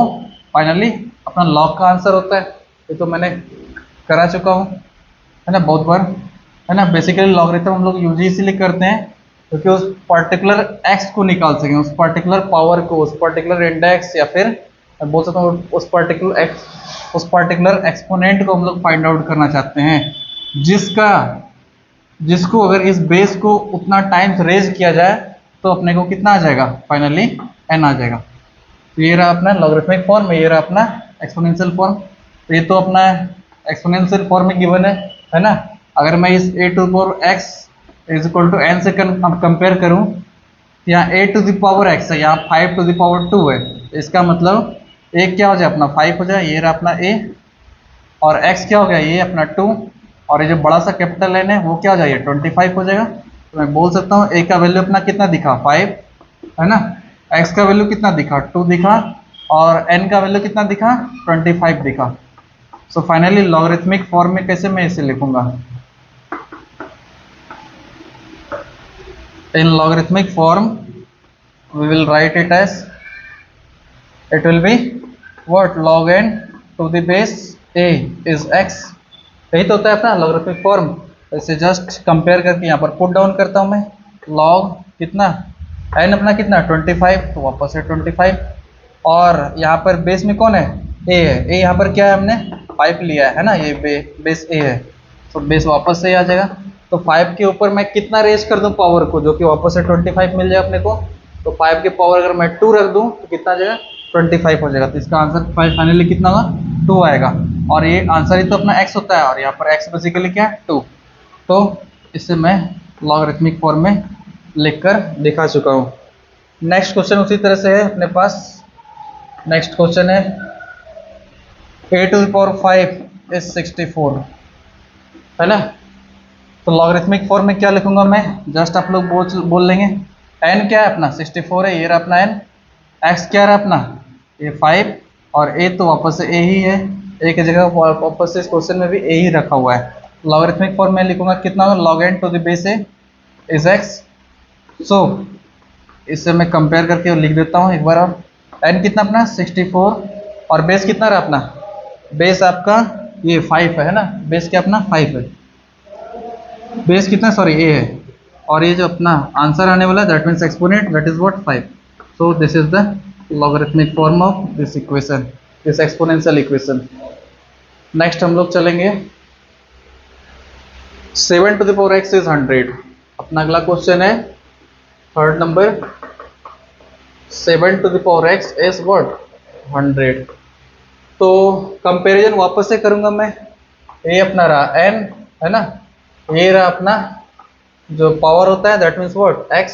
A: फाइनली अपना लॉग का आंसर होता है। ये तो मैंने करा चुका हूँ, है ना, बहुत बार, है ना। बेसिकली लॉगरिथम हम लोग यूज इसलिए करते हैं क्योंकि उस पर्टिकुलर एक्स को निकाल सकें, उस पर्टिकुलर पावर को, उस पर्टिकुलर इंडेक्स, या फिर मैं बोल सकता हूँ उस पर्टिकुलर एक्स, उस पर्टिकुलर एक्सपोनेंट को हम लोग फाइंड आउट करना चाहते हैं, जिसका जिसको अगर इस बेस को उतना टाइम्स रेज किया जाए तो अपने को कितना आ जाएगा, फाइनली एन आ जाएगा। तो ये रहा अपना लॉगरिथमिक फॉर्म, ये रहा अपना एक्सपोनेंशियल फॉर्म। तो ये तो अपना एक्सपोनेंशियल फॉर्म में गिवन है ना। अगर मैं इस a to power x is equal to n से कंपेयर करूं, यहाँ a to the power x है, यहाँ 5 टू द पावर 2 है, तो इसका मतलब a क्या हो जाए अपना 5 हो जाए, ये रहा अपना a, और x क्या हो गया ये अपना 2, और ये जो बड़ा सा कैपिटल n है वो क्या हो जाएगा 25 हो जाएगा। तो मैं बोल सकता हूँ a का वैल्यू अपना कितना दिखा 5, है ना, x का वैल्यू कितना दिखा 2 दिखा, और n का वैल्यू कितना दिखा 25 दिखा। सो फाइनली लॉगरिथमिक फॉर्म में कैसे मैं इसे लिखूंगा, in logarithmic form we will write it as, it will be what, log n to the base a is x। यही तो होता है अपना लॉगरिथमिक फॉर्म। इसे जस्ट कंपेयर करके यहाँ पर पुट डाउन करता हूँ मैं, log कितना n अपना कितना 25, तो वापस से 25, और यहाँ पर बेस में कौन है a है, a यहाँ पर क्या है हमने 5 लिया है ना, ये बेस a है, तो बेस वापस से आ जाएगा। तो 5 के ऊपर मैं कितना रेज कर दूं पावर को, जो कि वापस से 25 मिल जाए अपने को। तो 5 के पावर अगर मैं 2 रख दूं तो कितना आ जाएगा 25 हो जाएगा। तो इसका आंसर फाइनली कितना होगा 2 आएगा, और ये आंसर ही तो अपना x होता है, और यहाँ पर x बेसिकली क्या है 2। तो इसे मैं लॉगरिथमिक फॉर्म में लिखकर दिखा चुका हूँ। नेक्स्ट क्वेश्चन उसी तरह से है अपने पास। नेक्स्ट क्वेश्चन है a to the power 5 is 64, है ना। तो लॉगरिथमिक फॉर्म में क्या लिखूंगा मैं, जस्ट आप लोग बोल लेंगे n क्या है अपना 64 है, ये रहा अपना n, x क्या रहा अपना ये 5, और a तो वापस से a ही है, a की जगह वापस से इस क्वेश्चन में भी a ही रखा हुआ है। लॉगरिथमिक फॉर्म में लिखूंगा कितना होगा log n to the base a is x। सो इससे मैं कंपेयर करके लिख देता हूँ एक बार, और n कितना अपना 64, और बेस कितना रहा अपना, बेस आपका ये 5 है ना, बेस क्या अपना 5 है, बेस कितना सॉरी a है, और ये जो अपना आंसर आने वाला है that means exponent, that is what 5। So this is the logarithmic form of this equation, this exponential equation. Next हम लोग चलेंगे 7 to the power x is 100। अपना अगला क्वेश्चन है third number, 7 to the power x is what 100। तो comparison वापस से करूंगा मैं, ये अपना रहा n, है ना, ये रहा अपना जो पावर होता है दैट मीन्स व्हाट x,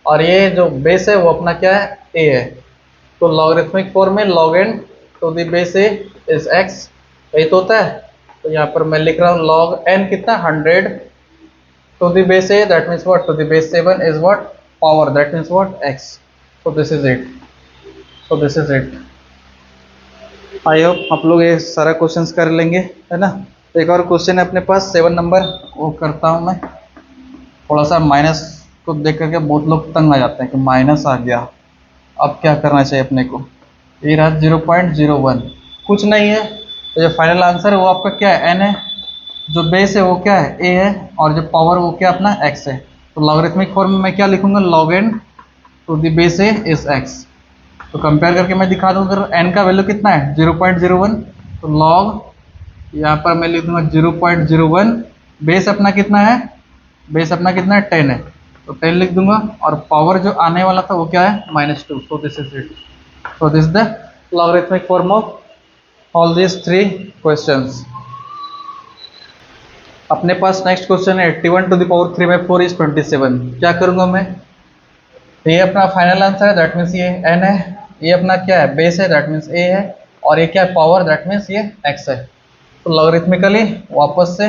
A: और ये जो बेस है वो अपना क्या है a है। तो लॉगरिथमिक फॉर्म में log n to the base a is x, यही तो होता है। तो यहाँ पर मैं लिख रहा हूँ log n कितना 100 to the base a that means what to the base 7 is what power, that means what x। So this is it, so this is it. I hope आप लोग ये सारा क्वेश्चंस कर लेंगे, है ना। एक और क्वेश्चन है अपने पास 7 नंबर, वो करता हूँ मैं। थोड़ा सा माइनस को देख करके बहुत लोग तंग आ जाते हैं कि माइनस आ गया, अब क्या करना चाहिए अपने को। ये रहा 0.01, कुछ नहीं है, तो जो फाइनल आंसर है वो आपका क्या है n है, जो बेस है वो क्या है a है, और जो पावर वो क्या अपना x है। तो लॉगरिथमिक फॉर्म में मैं क्या लिखूंगा log n to the base a is x। तो कंपेयर करके मैं दिखा दूँ, अगर n का वैल्यू कितना है 0.01, तो log यहाँ पर मैं लिख दूंगा 0.01, बेस अपना कितना है, बेस अपना कितना है 10 है, तो 10 लिख दूंगा, और पावर जो आने वाला था वो क्या है -2। सो this is it, so this the logarithmic form of all this 3 questions. अपने पास नेक्स्ट क्वेश्चन है 81 टू द पावर 3/4 इज 27। क्या करूंगा मैं, ये अपना फाइनल आंसर है दैट मीन्स ये n है, ये अपना क्या है बेस है दैट मीन्स a है, और ये क्या है पावर दैट मीन्स ये x है। तो लॉगरिथमिकली वापस से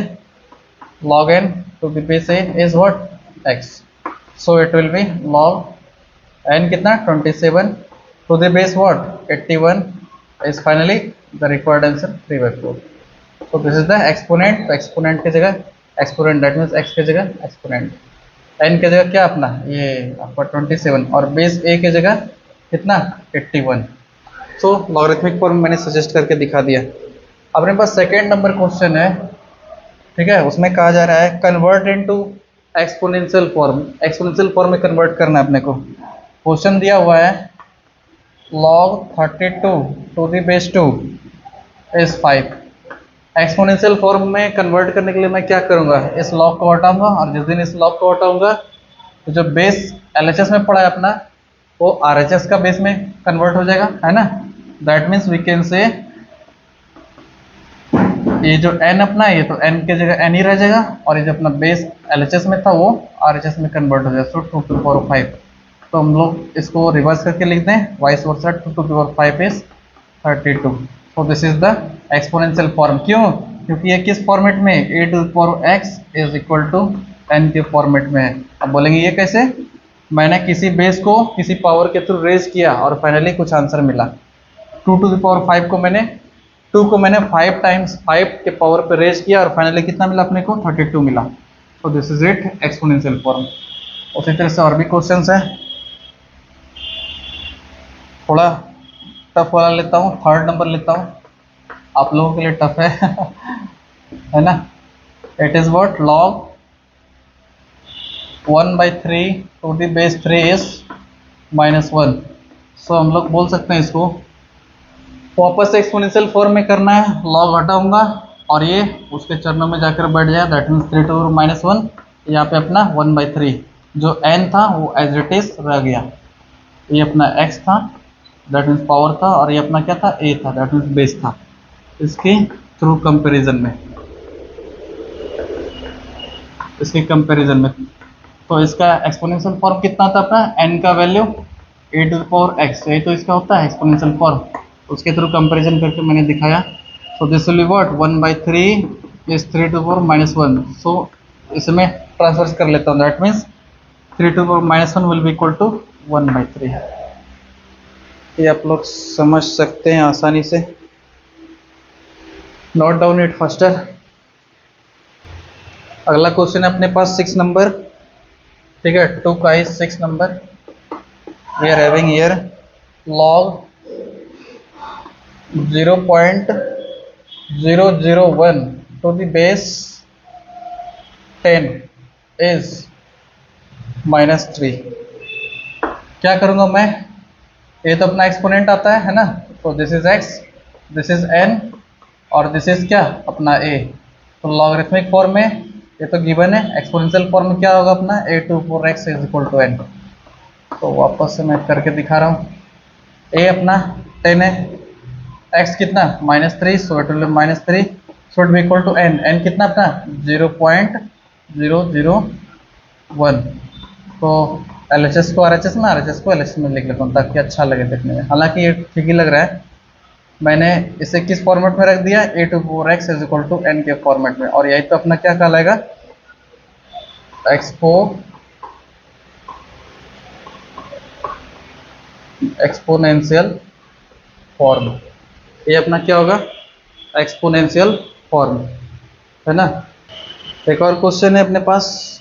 A: log n to the base a is what x। So it will be log n कितना 27 to the base what 81 is finally the required answer 3/4। So this is the exponent, तो exponent की जगह exponent that means x की जगह exponent, n की जगह क्या अपना ये आपका 27, और बेस a की जगह कितना 81। सो लॉगरिथमिक फॉर्म मैंने सजेस्ट करके दिखा दिया। अपने पास सेकेंड नंबर क्वेश्चन है, ठीक है, उसमें कहा जा रहा है convert into exponential form. Exponential form में कन्वर्ट करना है अपने को। क्वेश्चन दिया हुआ है log 32 to the base 2 is 5। Exponential form में कन्वर्ट करने के लिए मैं क्या करूंगा, इस लॉग को हटाऊंगा, और जिस दिन इस लॉग को हटाऊंगा तो जो बेस एलएचएस में पड़ा है अपना वो आरएचएस का बेस में कन्वर्ट हो जाएगा, है ना। दैट मीन्स वी कैन से ये जो n अपना है, ये तो n के जगह n ही रह जाएगा, और ये जो अपना बेस एलएचएस में था वो आरएचएस में कन्वर्ट हो जाएगा। So 2 to power 5। तो हम लोग इसको रिवर्स करके लिख दें, vice versa 2 to power 5 is 32। So this is the exponential form. क्यों? क्योंकि ये किस फॉर्मेट में, a to the power x is equal to n के फॉर्मेट में है। अब बोलेंगे ये कैसे, मैंने किसी बेस को किसी पावर के थ्रू रेज किया और फाइनली कुछ आंसर मिला। 2 टू द पावर 5 को मैंने 2 को मैंने 5 टाइम्स 5 के पावर पे रेज किया और फाइनली कितना मिला अपने को, 32 मिला। तो this is it exponential form. उसी तरह से और भी क्वेश्चंस है, थोड़ा टफ वाला लेता हूँ, थर्ड नंबर लेता हूँ, आप लोगों के लिए टफ है है ना। It is what log 1/3 to the base 3 is -1। So हम लोग बोल सकते हैं इसको वापस से एक्सपोनेंशियल फॉर्म में करना है, लॉग हटाऊंगा और ये उसके चरणों में जाकर बैठ जाए। दैट मीन्स 3 टू -1, यहाँ पे अपना 1/3 जो n था वो एज इट इज रह गया। ये अपना x था, दैट मीन्स पावर था, और ये अपना क्या था, a था, दैट मीन्स बेस था। इसके थ्रू कंपैरिजन में, इसके कंपैरिजन में तो इसका एक्सपोनेंशियल फॉर्म कितना था अपना, n का value a to the power x, यही तो इसका होता है एक्सपोनेंशियल फॉर्म। उसके थ्रू कंपैरिजन करके मैंने दिखाया। So this will be what 1/3 is 3 to power -1। So इसमें ट्रांसफर कर लेता हूँ, that means 3 to power -1 will be equal to 1/3। ये आप लोग समझ सकते हैं आसानी से। Note down it faster. अगला क्वेश्चन है अपने पास 6 नंबर, ठीक है, 2 का ही 6 number. We are having here log 0.001 to the base 10 is -3। क्या करूंगा मैं, ये तो अपना एक्सपोनेंट आता है ना, तो this is x, this is n, और दिस इज क्या अपना a। तो लॉगरिथमिक फॉर्म में ये तो गिवन है, एक्सपोनेंशियल फॉर्म में क्या होगा अपना a to power x is equal to n। तो वापस से मैं करके दिखा रहा हूँ, a अपना 10 है, x कितना -3, so it will be -3 should be equal to n। n कितना अपना 0.001। तो LHS को RHS में, RHS को LHS में लिख लेता हूँ ताकि अच्छा लगे देखने में। हालांकि ये ठीक ही लग रहा है। मैंने इसे किस फॉर्मेट में रख दिया, a to power x is equal to n के फॉर्मेट में, और यही तो अपना क्या कहलाएगा, एक्सपोनेंशियल फॉर्म। ये अपना क्या होगा, एक्सपोनेंशियल फॉर्म, है ना। एक और क्वेश्चन है अपने पास,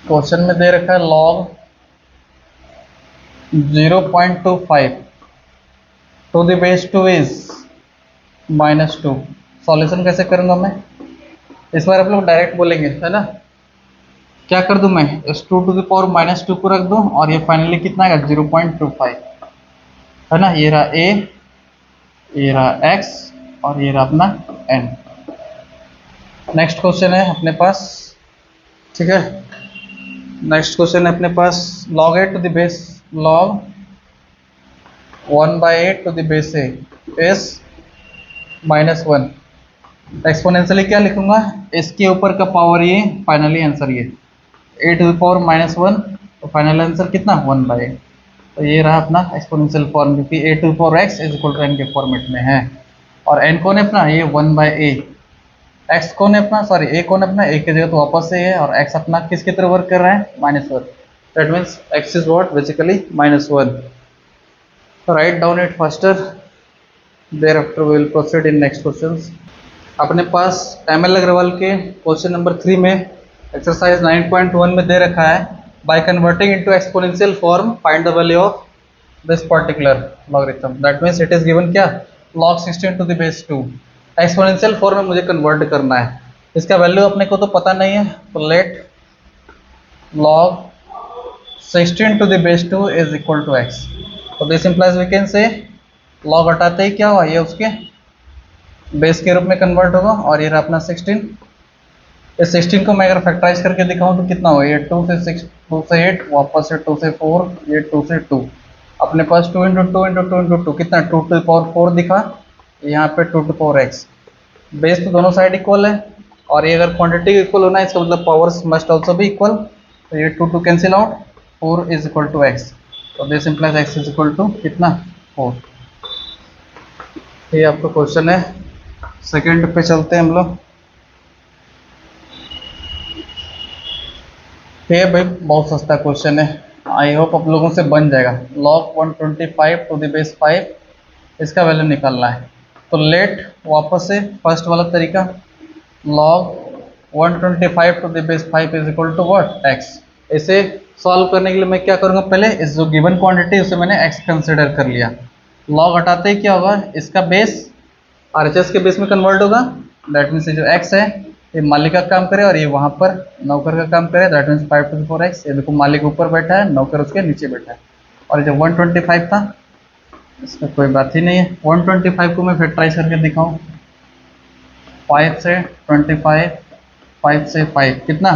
A: क्वेश्चन में दे रखा है log 0.25 to the base 2 is -2। Solution कैसे करूंगा मैं, इस बार आप लोग डायरेक्ट बोलेंगे, है ना। क्या कर दूं मैं, इस 2 टू द पावर -2 को रख दूं, और ये फाइनली कितना आएगा 0.25, है ना। ये रहा a, ये रहा x, और ये रहा अपना n। नेक्स्ट क्वेश्चन है अपने पास, ठीक है, नेक्स्ट क्वेश्चन है अपने पास log 8 to the base, log 1/8 to the base a is -1। Exponentially क्या लिखूंगा, इसके ऊपर का पावर ये, फाइनली आंसर ये a टू द पावर -1, तो फाइनल आंसर कितना 1/8। तो ये रहा अपना एक्सपोनेंशियल फॉर्म, क्योंकि a to the power x is equal to n के फॉर्मेट में है, और n कौन है अपना, ये 1/a। x कौन है अपना, सॉरी a कौन है अपना, a की जगह तो वापस से है, और x अपना किसके तरफ वर्क कर रहा है, -1। That means x is what basically -1। Write down it faster, thereafter we will proceed in next questions। अपने पास ML अग्रवाल के क्वेश्चन नंबर 3 में एक्सरसाइज 9.1 में दे रखा है by converting into exponential form find the value of this particular logarithm. That means it is given क्या, log 16 to the base 2 exponential form में मुझे convert करना है. इसका वैल्यू अपने को तो पता नहीं है, तो let log 16 to the base 2 is equal to x. तो this implies we can say log हटाते ही क्या हुआ, ये उसके बेस के रूप में कन्वर्ट होगा और ये रहा अपना 16. इस 16 को मैं अगर फैक्टराइज करके दिखाऊं तो कितना होगा, ये 2 से 6, 2 से 8, वापस से 2 से 4, ये 2 से 2, अपने पास 2 इंटू 2 इंटू 2 इंटू 2 कितना 2 टू द पावर 4 दिखा, यहाँ पे 2 to the power x. Base तो दोनों साइड इक्वल है और ये अगर क्वांटिटी इक्वल होना है इसका मतलब पावर्स मस्ट ऑल्सो भी इक्वल. तो ये 2 two cancel out, 4 is equal to x. तो this implies x is equal to कितना 4. ये आपका क्वेश्चन है. सेकेंड पे चलते हैं हम लोग. ये भाई बहुत सस्ता क्वेश्चन है, आई होप आप लोगों से बन जाएगा. log 125 टू द बेस 5 इसका वैल्यू निकालना है. तो लेट वापस से फर्स्ट वाला तरीका, log 125 to the base 5 is equal to what x. इसे सॉल्व करने के लिए मैं क्या करूँगा, पहले इस जो गिवन क्वांटिटी उसे मैंने x कंसिडर कर लिया. log हटाते ही क्या होगा, इसका बेस RHS के बेस में कन्वर्ट होगा. दैट मीन्स जो x है ये मालिक का काम करे और ये वहाँ पर नौकर का काम करे. That means 5 to the power x. ये देखो मालिक ऊपर बैठा है, नौकर उसके नीचे बैठा है. और जो 125 था इसका कोई बात ही नहीं है. 125 को मैं फैक्टराइज करके दिखाऊं, 5 से 25, 5 से 5 कितना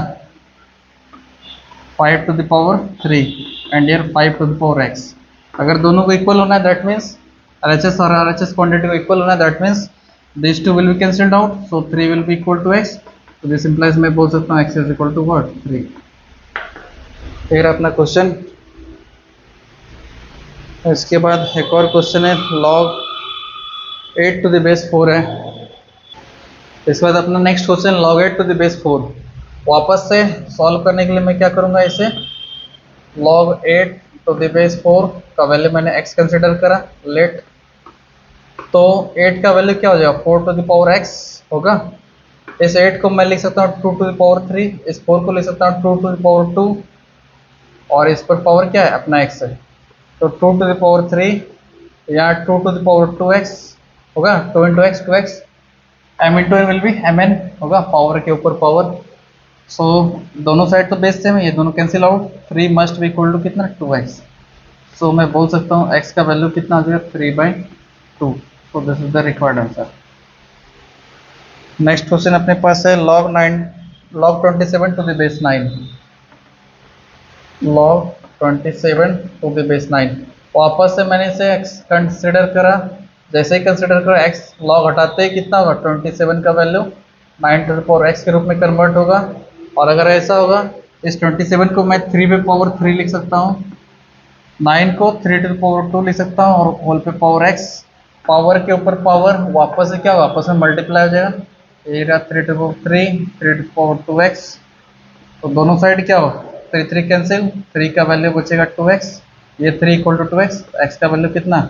A: 5 to the power 3 and here 5 to the power x. अगर दोनों को इक्वल होना है दैट मीन्स RHS और RHS क्वांटिटी को इक्वल होना है, that means these two will be cancelled out, so 3 will be equal to x. so this implies मैं बोल सकता हूँ x is equal to what 3. फिर अपना क्वेश्चन. इसके बाद एक और क्वेश्चन है, log 8 टू द बेस 4 है. इसके बाद अपना next question log 8 to the base 4. वापस से सॉल्व करने के लिए मैं क्या करूँगा, इसे log 8 टू द बेस 4 का वैल्यू मैंने x कंसिडर करा. लेट तो 8 का वैल्यू क्या हो जाएगा, 4 टू द पावर x होगा. इस 8 को मैं लिख सकता हूँ 2 टू द पावर 3, इस 4 को लिख सकता हूँ 2 टू द पावर 2 और इस पर पावर क्या है अपना x है. तो 2 टू द पावर 3 या 2 टू द पावर 2x होगा. 2 into x 2x, m into n will be mn होगा, पावर के ऊपर पावर. सो दोनों साइड तो बेस सेम है, ये दोनों cancel out. 3 must be equal to कितना 2x. सो मैं बोल सकता हूँ x का वैल्यू कितना हो जाएगा 3/2. So this is the required answer. Next question अपने पास है log 27 to the base 9. log 27 to the base 9. वापस से मैंने इसे x कंसिडर करा. जैसे ही कंसिडर करा x log हटाते ही कितना होगा, 27 का value 9 to the power x के रूप में कन्वर्ट होगा. और अगर ऐसा होगा इस 27 को मैं 3 पे पावर 3 लिख सकता हूँ, 9 को 3 टू द पावर 2 लिख सकता हूँ और होल पे पावर x. पावर के ऊपर पावर वापस से क्या होगा, आपस में मल्टीप्लाई हो जाएगा. ये रहा 3 to power 3, 3 to power 2x. तो दोनों साइड क्या होगा, 3 3 कैंसिल, 3 का वैल्यू बचेगा 2x. ये 3 इक्वल टू 2x, x का वैल्यू कितना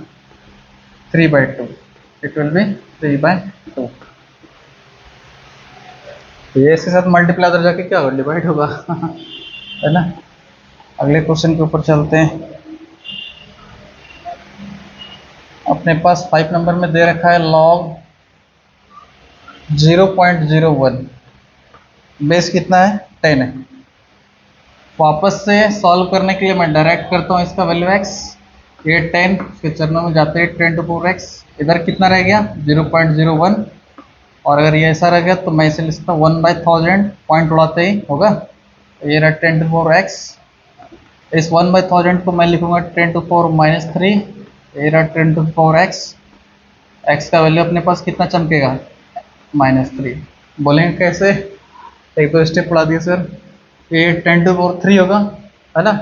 A: 3/2. It will B 3/2. ये इसके साथ मल्टीप्लाई उधर जाके क्या होगा, डिवाइड होगा है ना. अगले क्वेश्चन के ऊपर चलते हैं. अपने पास 5 नंबर में दे रखा है log 0.01. बेस कितना है 10 है. वापस से सॉल्व करने के लिए मैं डायरेक्ट करता हूँ इसका वैल्यू x. ये 10 के चरणों में जाते हैं 10 टू पावर x. इधर कितना रह गया 0.01. और अगर ये ऐसा रह गया तो मैं इसे लिख सकता हूँ 1/1000, पॉइंट उड़ाते ही होगा. ये रहा 10 टू पावर x. इस 1/1000 को मैं लिखूंगा 10 टू पावर -3. ये रहा 10 टू पावर x. x का वैल्यू अपने पास कितना चमकेगा -3. बोलेंगे कैसे, एक दो स्टेप पढ़ा दिए सर. ये 10 टू पावर 3 होगा है ना.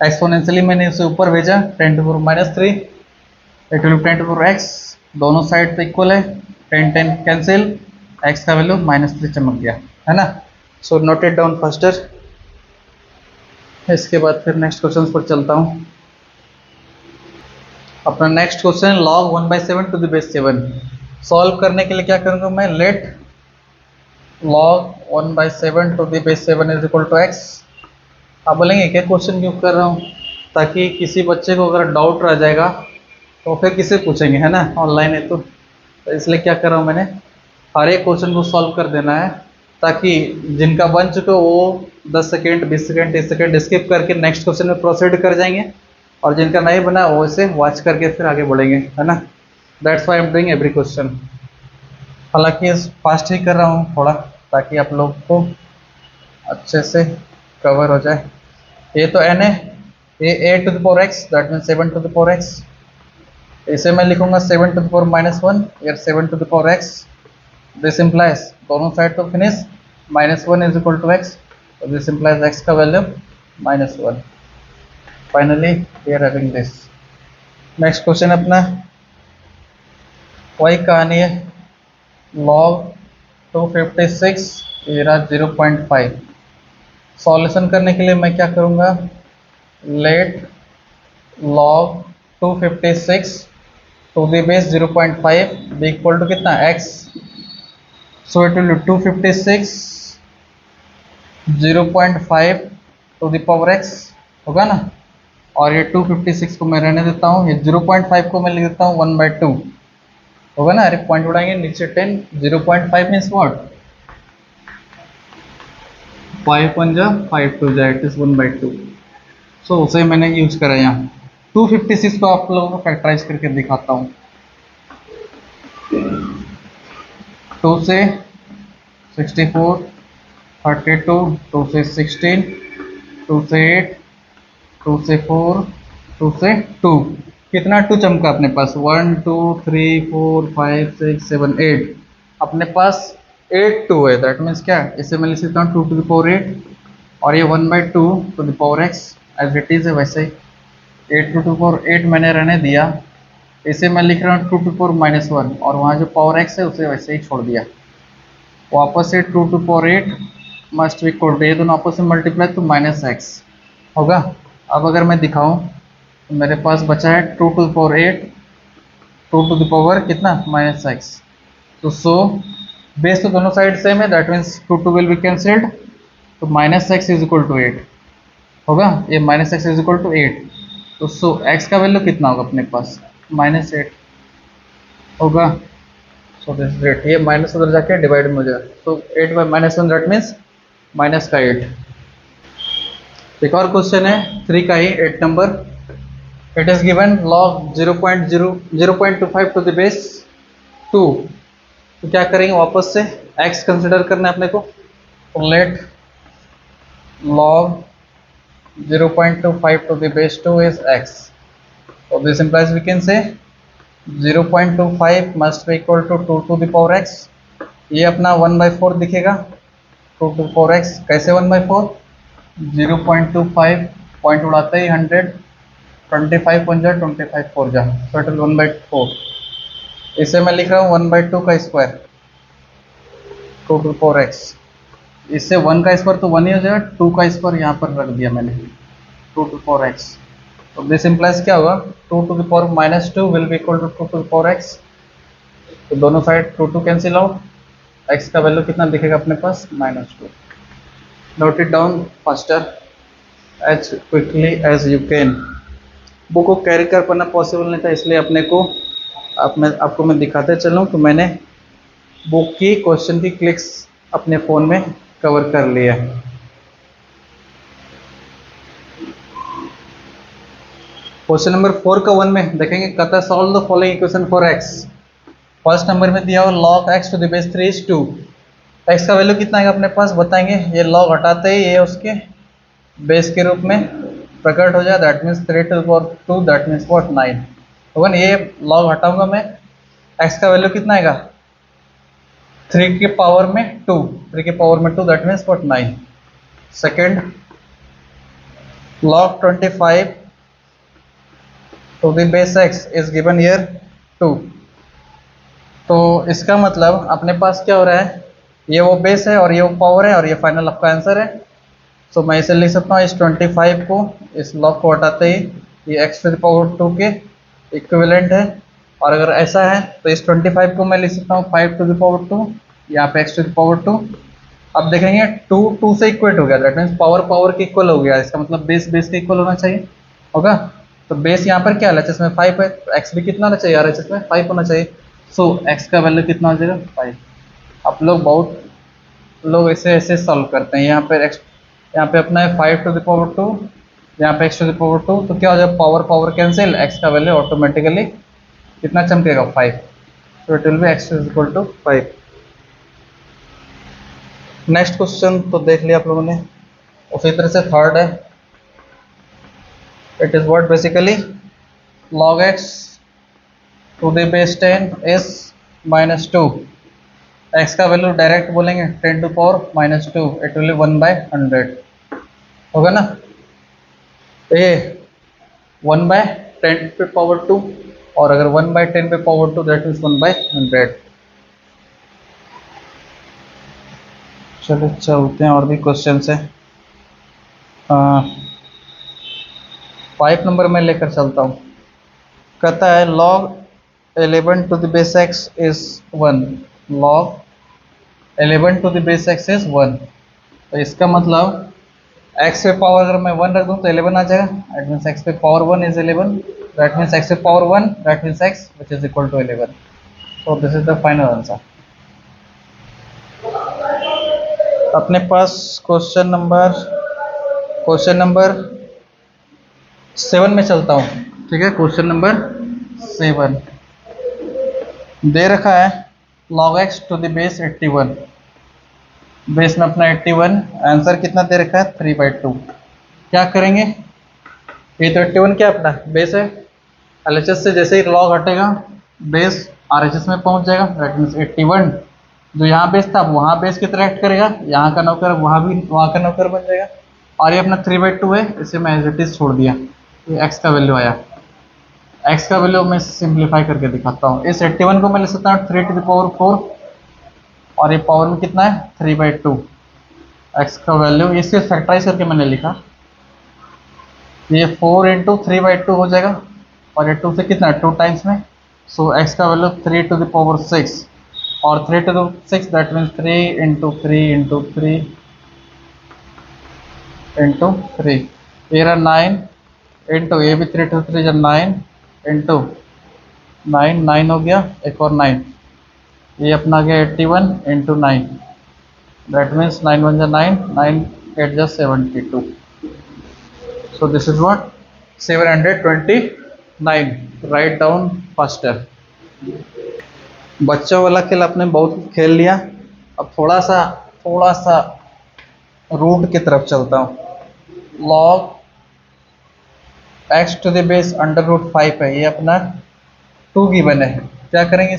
A: एक्सपोनेंशियली मैंने इसे ऊपर भेजा 10 to power -3. It will 10 to power x. दोनों साइड तो इक्वल है, 10 10 कैंसिल, x का वैल्यू -3 चमक गया है ना. So note it down faster. इसके बाद फिर नेक्स्ट क्वेश्चन पर चलता हूँ. अपना next question log 1/7 to the base 7. Solve करने के लिए क्या करूँगा मैं, let log 1/7 to the base 7 is equal to x. आप बोलेंगे एक एक क्वेश्चन क्यों कर रहा हूँ, ताकि किसी बच्चे को अगर डाउट रह जाएगा तो फिर किसे पूछेंगे, है ना, ऑनलाइन है तो इसलिए क्या कर रहा हूँ मैंने, हर एक क्वेश्चन को सॉल्व कर देना है, ताकि जिनका बन चुके हो वो 10 सेकेंड 20 सेकेंड 30 सेकेंड स्किप करके नेक्स्ट क्वेश्चन में प्रोसीड कर जाएंगे, और जिनका नहीं बना वो इसे वॉच करके फिर आगे बढ़ेंगे, है ना। That's why I am doing every question. हालांकि फास्ट ही कर रहा हूँ थोड़ा, ताकि आप लोग को अच्छे से कवर हो जाए। ये तो n है, ये a to the power x, that mean 7 to the power x। इसे मैं लिखूंगा 7 टू द पावर -1 या 7 to the power x। This implies दोनों साइड तो finish, -1 is equal to x, तो दिस इंप्लाइज x का value -1। Finally we are having this. Next question अपना वही कहानी है, log 256 ये रहा 0.5। सॉल्यूशन करने के लिए मैं क्या करूँगा, let log 256 to the base 0.5 be equal to कितना x। So it will 256 0.5 to the power x होगा ना, और ये 256 को मैं रहने देता हूँ, ये 0.5 को मैं लिख देता हूँ 1/2 होगा ना। अरे पॉइंट उड़ाएंगे नीचे 10, 0.5 मीन्स व्हाट, 5 1 जा 5 2 जा, इट इज 1/2। सो उसे मैंने यूज करा यहाँ। 256 को आप लोगों को फैक्टराइज करके दिखाता हूँ। 2 से 64, 32, 2 से 16, 2 से 8, 2 से 4, 2 से 2, कितना 2 चमका अपने पास, 1 2 3 4 5 6 7 8, अपने पास 8 2 है। दैट मीन्स क्या, इसे मैं लिख सकता हूँ 2 टू द पावर 8, और ये 1/2 to the power x as it is है वैसे ही। 8 टू द पावर 8 मैंने रहने दिया, इसे मैं लिख रहा हूँ 2 टू पावर -1, और वहाँ जो पावर x है उसे वैसे ही छोड़ दिया। वापस से 2 to power 8 must be equal to, ये दोनों आपस में मल्टीप्लाई तो -x होगा। अब अगर मैं दिखाऊं तो मेरे पास बचा है 2 to the power 8, 2 to the power कितना -x। तो सो बेस तो दोनों साइड सेम है, that means 2 2 will be cancelled, तो -x इज इक्वल टू 8 होगा, ये -x इज इक्वल टू 8। तो सो x का वैल्यू कितना होगा अपने पास, -8 होगा। सो दिस रेट ये माइनस उधर जाके डिवाइड में हो जाएगा, तो 8 बाई -1 दैट मीन्स माइनस का 8। एक और क्वेश्चन है 3 का ही 8 number. It is given log 0.25 to the base 2। तो क्या करेंगे, वापस से x कंसिडर करना है अपने को, तो let log 0.25 to the base 2 is x। So this implies we can say 0.25 must be equal to 2 to the power x। ये अपना 1/4 दिखेगा, 2 to the power x कैसे 1/4, 0.25 पॉइंट उड़ाते ही 100, 25 1 जा 25 4 जा, टोटल 1/4। इसे मैं लिख रहा हूँ 1/2 का square 2 to the power x। इससे 1 का स्क्वायर तो 1 ही हो जाएगा, 2 का स्क्वायर यहाँ पर रख दिया मैंने 2 to the power x। तो दिस इंप्लाइज क्या होगा, 2 to the power -2 will be equal to 2 to the power x। तो दोनों साइड 2 2 कैंसिल आउट, x का वैल्यू कितना दिखेगा अपने पास, -2। Note it down faster as quickly as you can. Book को कैरी कर पाना पॉसिबल नहीं था, इसलिए अपने को आपको मैं दिखाते चलूँ कि मैंने बुक की क्वेश्चन की क्लिक्स अपने फ़ोन में कवर कर लिया है। क्वेश्चन नंबर 4 का 1 में देखेंगे, कहता solve the following equation for x। First number में दिया हो log x to the base 3 is 2। x का वैल्यू कितना आएगा अपने पास बताएंगे, ये log हटाते ही ये उसके बेस के रूप में प्रकट हो जाए, that means 3 to the power 2 that means what 9 होगा ना। ये log हटाऊंगा मैं, x का वैल्यू कितना आएगा 3 के पावर में 2, 3 के पावर में 2 that means what 9। Second log 25 to the base x is given here 2। तो इसका मतलब अपने पास क्या हो रहा है, ये वो बेस है और ये वो पावर है और ये फाइनल आपका आंसर है। सो मैं इसे लिख सकता हूँ, इस 25 को इस log को हटाते ही ये x टू द पावर 2 के इक्विवेलेंट है, और अगर ऐसा है तो इस 25 को मैं लिख सकता हूँ 5 टू द पावर 2, यहाँ पे x टू द पावर 2 अब देखेंगे 2 से इक्वेट हो गया, दैट मीन्स पावर पावर के इक्वल हो गया, इसका मतलब बेस बेस के इक्वल होना चाहिए, होगा। तो बेस यहाँ पर क्या LHS में 5 है, तो एक्स भी कितना होना चाहिए RHS में 5 होना चाहिए। सो एक्स का वैल्यू कितना हो जाएगा 5। आप लोग बहुत लोग ऐसे ऐसे सॉल्व करते हैं, यहाँ पे एक्स, यहाँ पे अपना है 5⁻², यहाँ पे x⁻², तो क्या हो जाएगा पावर पावर कैंसिल, एक्स का वैल्यू ऑटोमेटिकली कितना चमकेगा 5। तो it will B x=5। Next question तो देख लिया आप लोगों ने, उसी तरह से थर्ड है, it is what basically log x to the base 10 is -2। x का वैल्यू डायरेक्ट बोलेंगे 10⁻², इट विल 1/100, होगा ना। ये 1/10⁻², और अगर 1/10⁻², दैट मीन्स 1/100। चलो चलते हैं, और भी क्वेश्चन है। 5 नंबर में लेकर चलता हूँ। कहता है log 11 to the base x is 1। log 11 to the base x is 1। तो इसका मतलब x पे पावर अगर मैं 1 रख दूँ तो 11 आ जाएगा, दैट मीन्स x पे power 1 is 11, that means x पे power 1, that means x which is equal to 11। so this is the final answer। अपने पास क्वेश्चन नंबर 7 में चलता हूँ, ठीक है। क्वेश्चन नंबर 7 दे रखा है log x to the base 81। Base में अपना 81, आंसर कितना दे रखा है 3/2। क्या करेंगे, ये तो 81 क्या अपना बेस है, LHS से जैसे ही लॉग हटेगा बेस RHS में पहुंच जाएगा, दैट मीन्स 81 जो यहाँ बेस था वहाँ बेस की तरह एक्ट करेगा, यहाँ का नौकर वहाँ भी वहाँ का नौकर बन जाएगा। और ये अपना 3/2 है, इसे मैं एज इट इज छोड़ दिया, ये x का वैल्यू आया। x का वैल्यू मैं सिंप्लीफाई करके दिखाता हूँ। इस 81 को मैं ले सकता हूँ 3⁴, और ये पावर में कितना है 3/2। x का वैल्यू इसे फैक्टराइज करके मैंने लिखा, ये 4 × 3/2 हो जाएगा, और ये 2 से कितना 2 टाइम्स में, सो x का वैल्यू 3⁶, और 3⁶ दैट मीन्स 3 × 3 × 3 × 3, ये रहा 9 इंटू, ये भी 3 जब 9 इंटू 9 हो गया, एक और 9, ये अपना गया 81 × 9, that means 9 × 1 = 9, 9 × 8 = 72। So this is what 729। Write down faster. बच्चों वाला खेल आपने बहुत खेल लिया, अब थोड़ा सा रूट की तरफ चलता हूँ। log x to the base √5 है, ये अपना 2 गिवन है। क्या करेंगे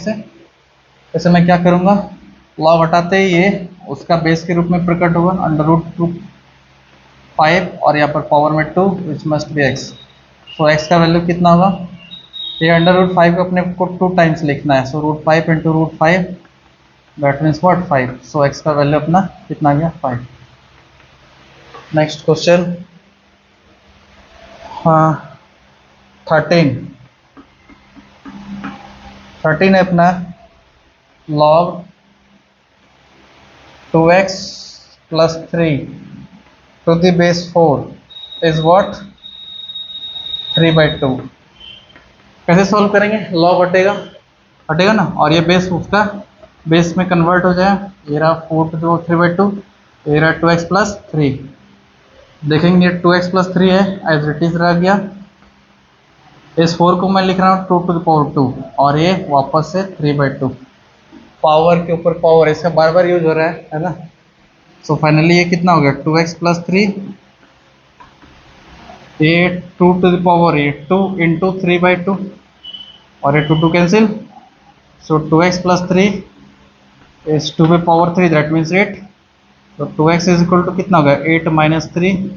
A: इसे मैं क्या करूँगा, log हटाते ही ये उसका बेस के रूप में प्रकट होगा √5, और यहाँ पर पावर में 2 which must be x। So x का वैल्यू कितना होगा, ये √5 को अपने को 2 टाइम्स लिखना है, सो √5 × √5, that means what 5। So x का वैल्यू अपना कितना गया 5। नेक्स्ट क्वेश्चन 13 है अपना log 2x + 3 to the base 4 is what 3/2। कैसे सॉल्व करेंगे, लॉग हटेगा ना, और ये बेस उसका बेस में कन्वर्ट हो जाए, ये रहा 4 to 3/2, ये रहा 2x + 3। देखेंगे 2x + 3 है, एज इट इज रह गया। इस 4 को मैं लिख रहा हूँ 2⁻², और ये वापस से 3/2, पावर के ऊपर पावर, इसका बार बार यूज हो रहा है ना। सो फाइनली ये कितना हो गया 2x + 3, ये 2⁻, ये 2 × 3/2, और ये 2 cancel, so 2x + 3 is 2⁻3, that means 8। तो 2x इज इक्वल टू कितना होगा 8 - 3,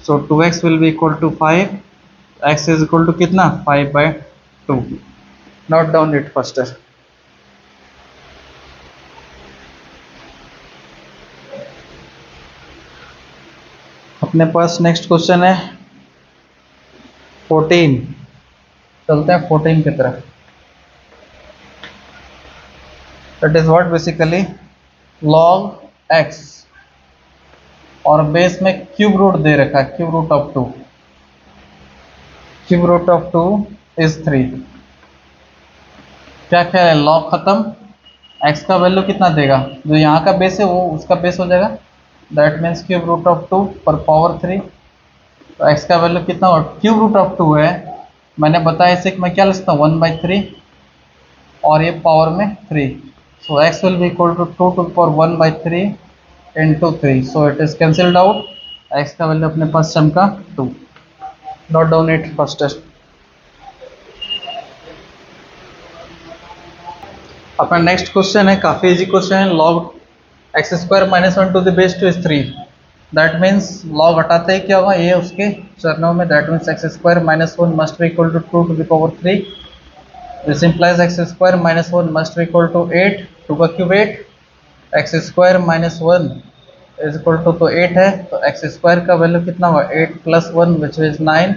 A: so 2x will be equal to 5, x is equal to कितना 5/2। Note down it faster. अपने पास नेक्स्ट क्वेश्चन है 14, चलते हैं 14 की तरफ। It is what basically log x और बेस में क्यूब रूट दे रखा है, cube root of 2, cube root of 2 is 3। क्या ख्याल है, लॉग खत्म, एक्स का वैल्यू कितना देगा, जो यहाँ का बेस है वो उसका बेस हो जाएगा, that means cube root of 2 पर पावर 3। तो एक्स का वैल्यू कितना हो, क्यूब रूट ऑफ 2 है, मैंने बताया इसे कि मैं क्या लिखता हूँ 1/3 और ये पावर में 3, so x will be equal to 2 to power 1/3 into 3, so it is cancelled out, x का वैल्यू अपने पास चमका 2। Note down it first test. अपना नेक्स्ट क्वेश्चन है, काफी इजी क्वेश्चन है, log x square minus 1 to the base 2 is 3, that means log हटाते ही क्या होगा, ये उसके चरणों में, that means x square minus 1 must be equal to 2 to the power 3, this implies x square minus 1 must be equal to 8, 2 का cube 8, x square minus 1 is equal to, तो 8 है, तो एक्स स्क्वायर का वैल्यू कितना होगा, 8 plus 1 which is 9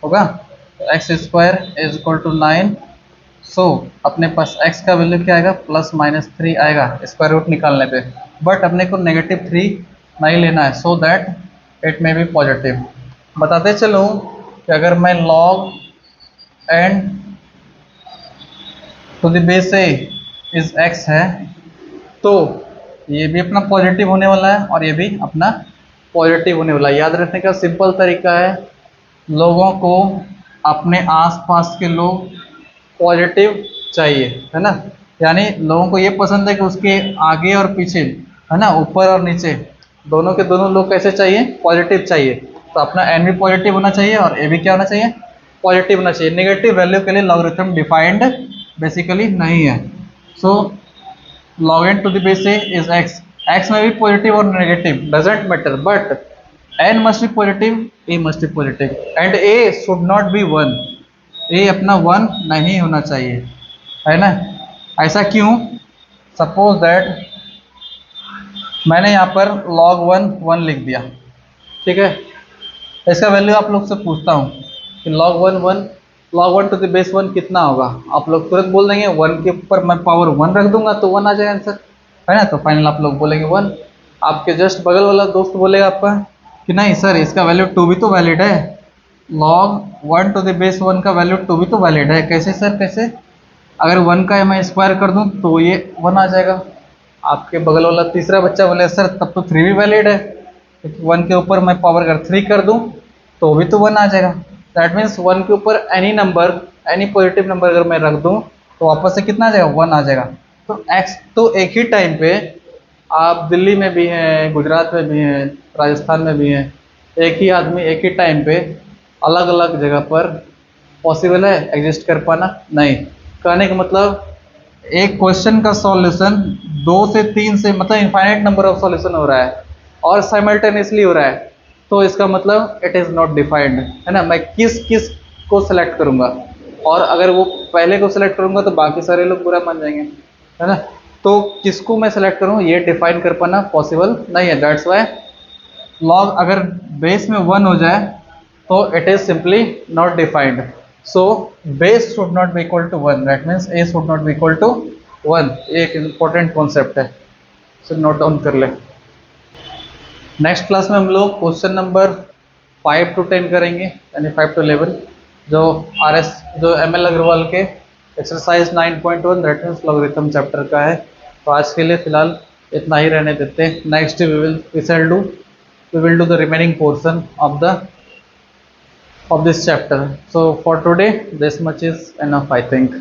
A: होगा, तो x square is equal to 9। So अपने पास x का वैल्यू क्या आएगा, प्लस माइनस 3 आएगा स्क्वायर रूट निकालने पे, बट अपने को नेगेटिव 3 नहीं लेना है, so that it may be positive. बताते चलूँ कि अगर मैं log n to the base a is x है, तो ये भी अपना पॉजिटिव होने वाला है और ये भी अपना पॉजिटिव होने वाला है। याद रखने का सिंपल तरीका है, लोगों को अपने आसपास के लोग पॉजिटिव चाहिए, है ना, यानी लोगों को ये पसंद है कि उसके आगे और पीछे, है ना, ऊपर और नीचे, दोनों के दोनों लोग कैसे चाहिए, पॉजिटिव चाहिए। तो अपना एन भी पॉजिटिव होना चाहिए और ए भी क्या होना चाहिए, पॉजिटिव होना चाहिए। नेगेटिव वैल्यू के लिए लॉगरिथम डिफाइंड बेसिकली नहीं है। सो log n to the base a is x, x may be positive or negative doesn't matter, but n must be positive, a must be positive and a should not be 1, a अपना 1 नहीं होना चाहिए, है ना। ऐसा क्यों, suppose that मैंने यहाँ पर log 1 1 लिख दिया, ठीक है, इसका वैल्यू आप लोग से पूछता हूँ कि log 1 1, log 1 to the base 1 कितना होगा, आप लोग तुरंत बोल देंगे 1 के ऊपर मैं पावर 1 रख दूंगा तो 1 आ जाएगा आंसर, है ना। तो फाइनल आप लोग बोलेंगे 1, आपके जस्ट बगल वाला दोस्त बोलेगा आपका कि नहीं सर इसका वैल्यू 2 भी तो वैलिड है, log 1 टू द बेस 1 का वैल्यू 2 भी तो वैलिड है, कैसे सर कैसे, अगर 1 का मैं स्क्वायर कर दूं तो ये 1 आ जाएगा। आपके बगल वाला तीसरा बच्चा बोले सर तब तो 3 भी वैलिड है, 1 के ऊपर मैं पावर अगर 3 कर दूं तो भी तो 1 आ जाएगा। दैट मीन्स 1 के ऊपर any number, any positive number अगर मैं रख दूं तो वापस से कितना आ जाएगा, 1 आ जाएगा। तो x तो एक ही टाइम पे, आप दिल्ली में भी हैं, गुजरात में भी हैं, राजस्थान में भी हैं, एक ही आदमी एक ही टाइम पे अलग अलग जगह पर पॉसिबल है एग्जिस्ट कर पाना, नहीं। कहने का मतलब एक क्वेश्चन का सॉल्यूशन 2 से 3 से मतलब इनफाइनाइट नंबर ऑफ सॉल्यूशन हो रहा है और साइमल्टेनियसली हो रहा है, तो इसका मतलब इट इज़ नॉट डिफाइंड, है ना। मैं किस किस को सिलेक्ट करूंगा, और अगर वो पहले को सिलेक्ट करूंगा तो बाकी सारे लोग बुरा मान जाएंगे, है ना। तो किसको मैं सिलेक्ट करूं ये डिफाइन कर पाना पॉसिबल नहीं है, दैट्स वाई लॉग अगर बेस में 1 हो जाए तो it is simply not defined. So base should not be equal to 1, that means a should not be equal to 1, ये एक इंपॉर्टेंट कॉन्सेप्ट है, सो नोट डाउन कर ले। नेक्स्ट क्लास में हम लोग क्वेश्चन नंबर 5 to 10 करेंगे, यानी 5 to 11, जो जो एम एल अग्रवाल के exercise 9.1 that means logarithm chapter का है। तो आज के लिए फिलहाल इतना ही रहने देते हैं, next we will do the remaining portion of this chapter. So for today this much is enough, I think.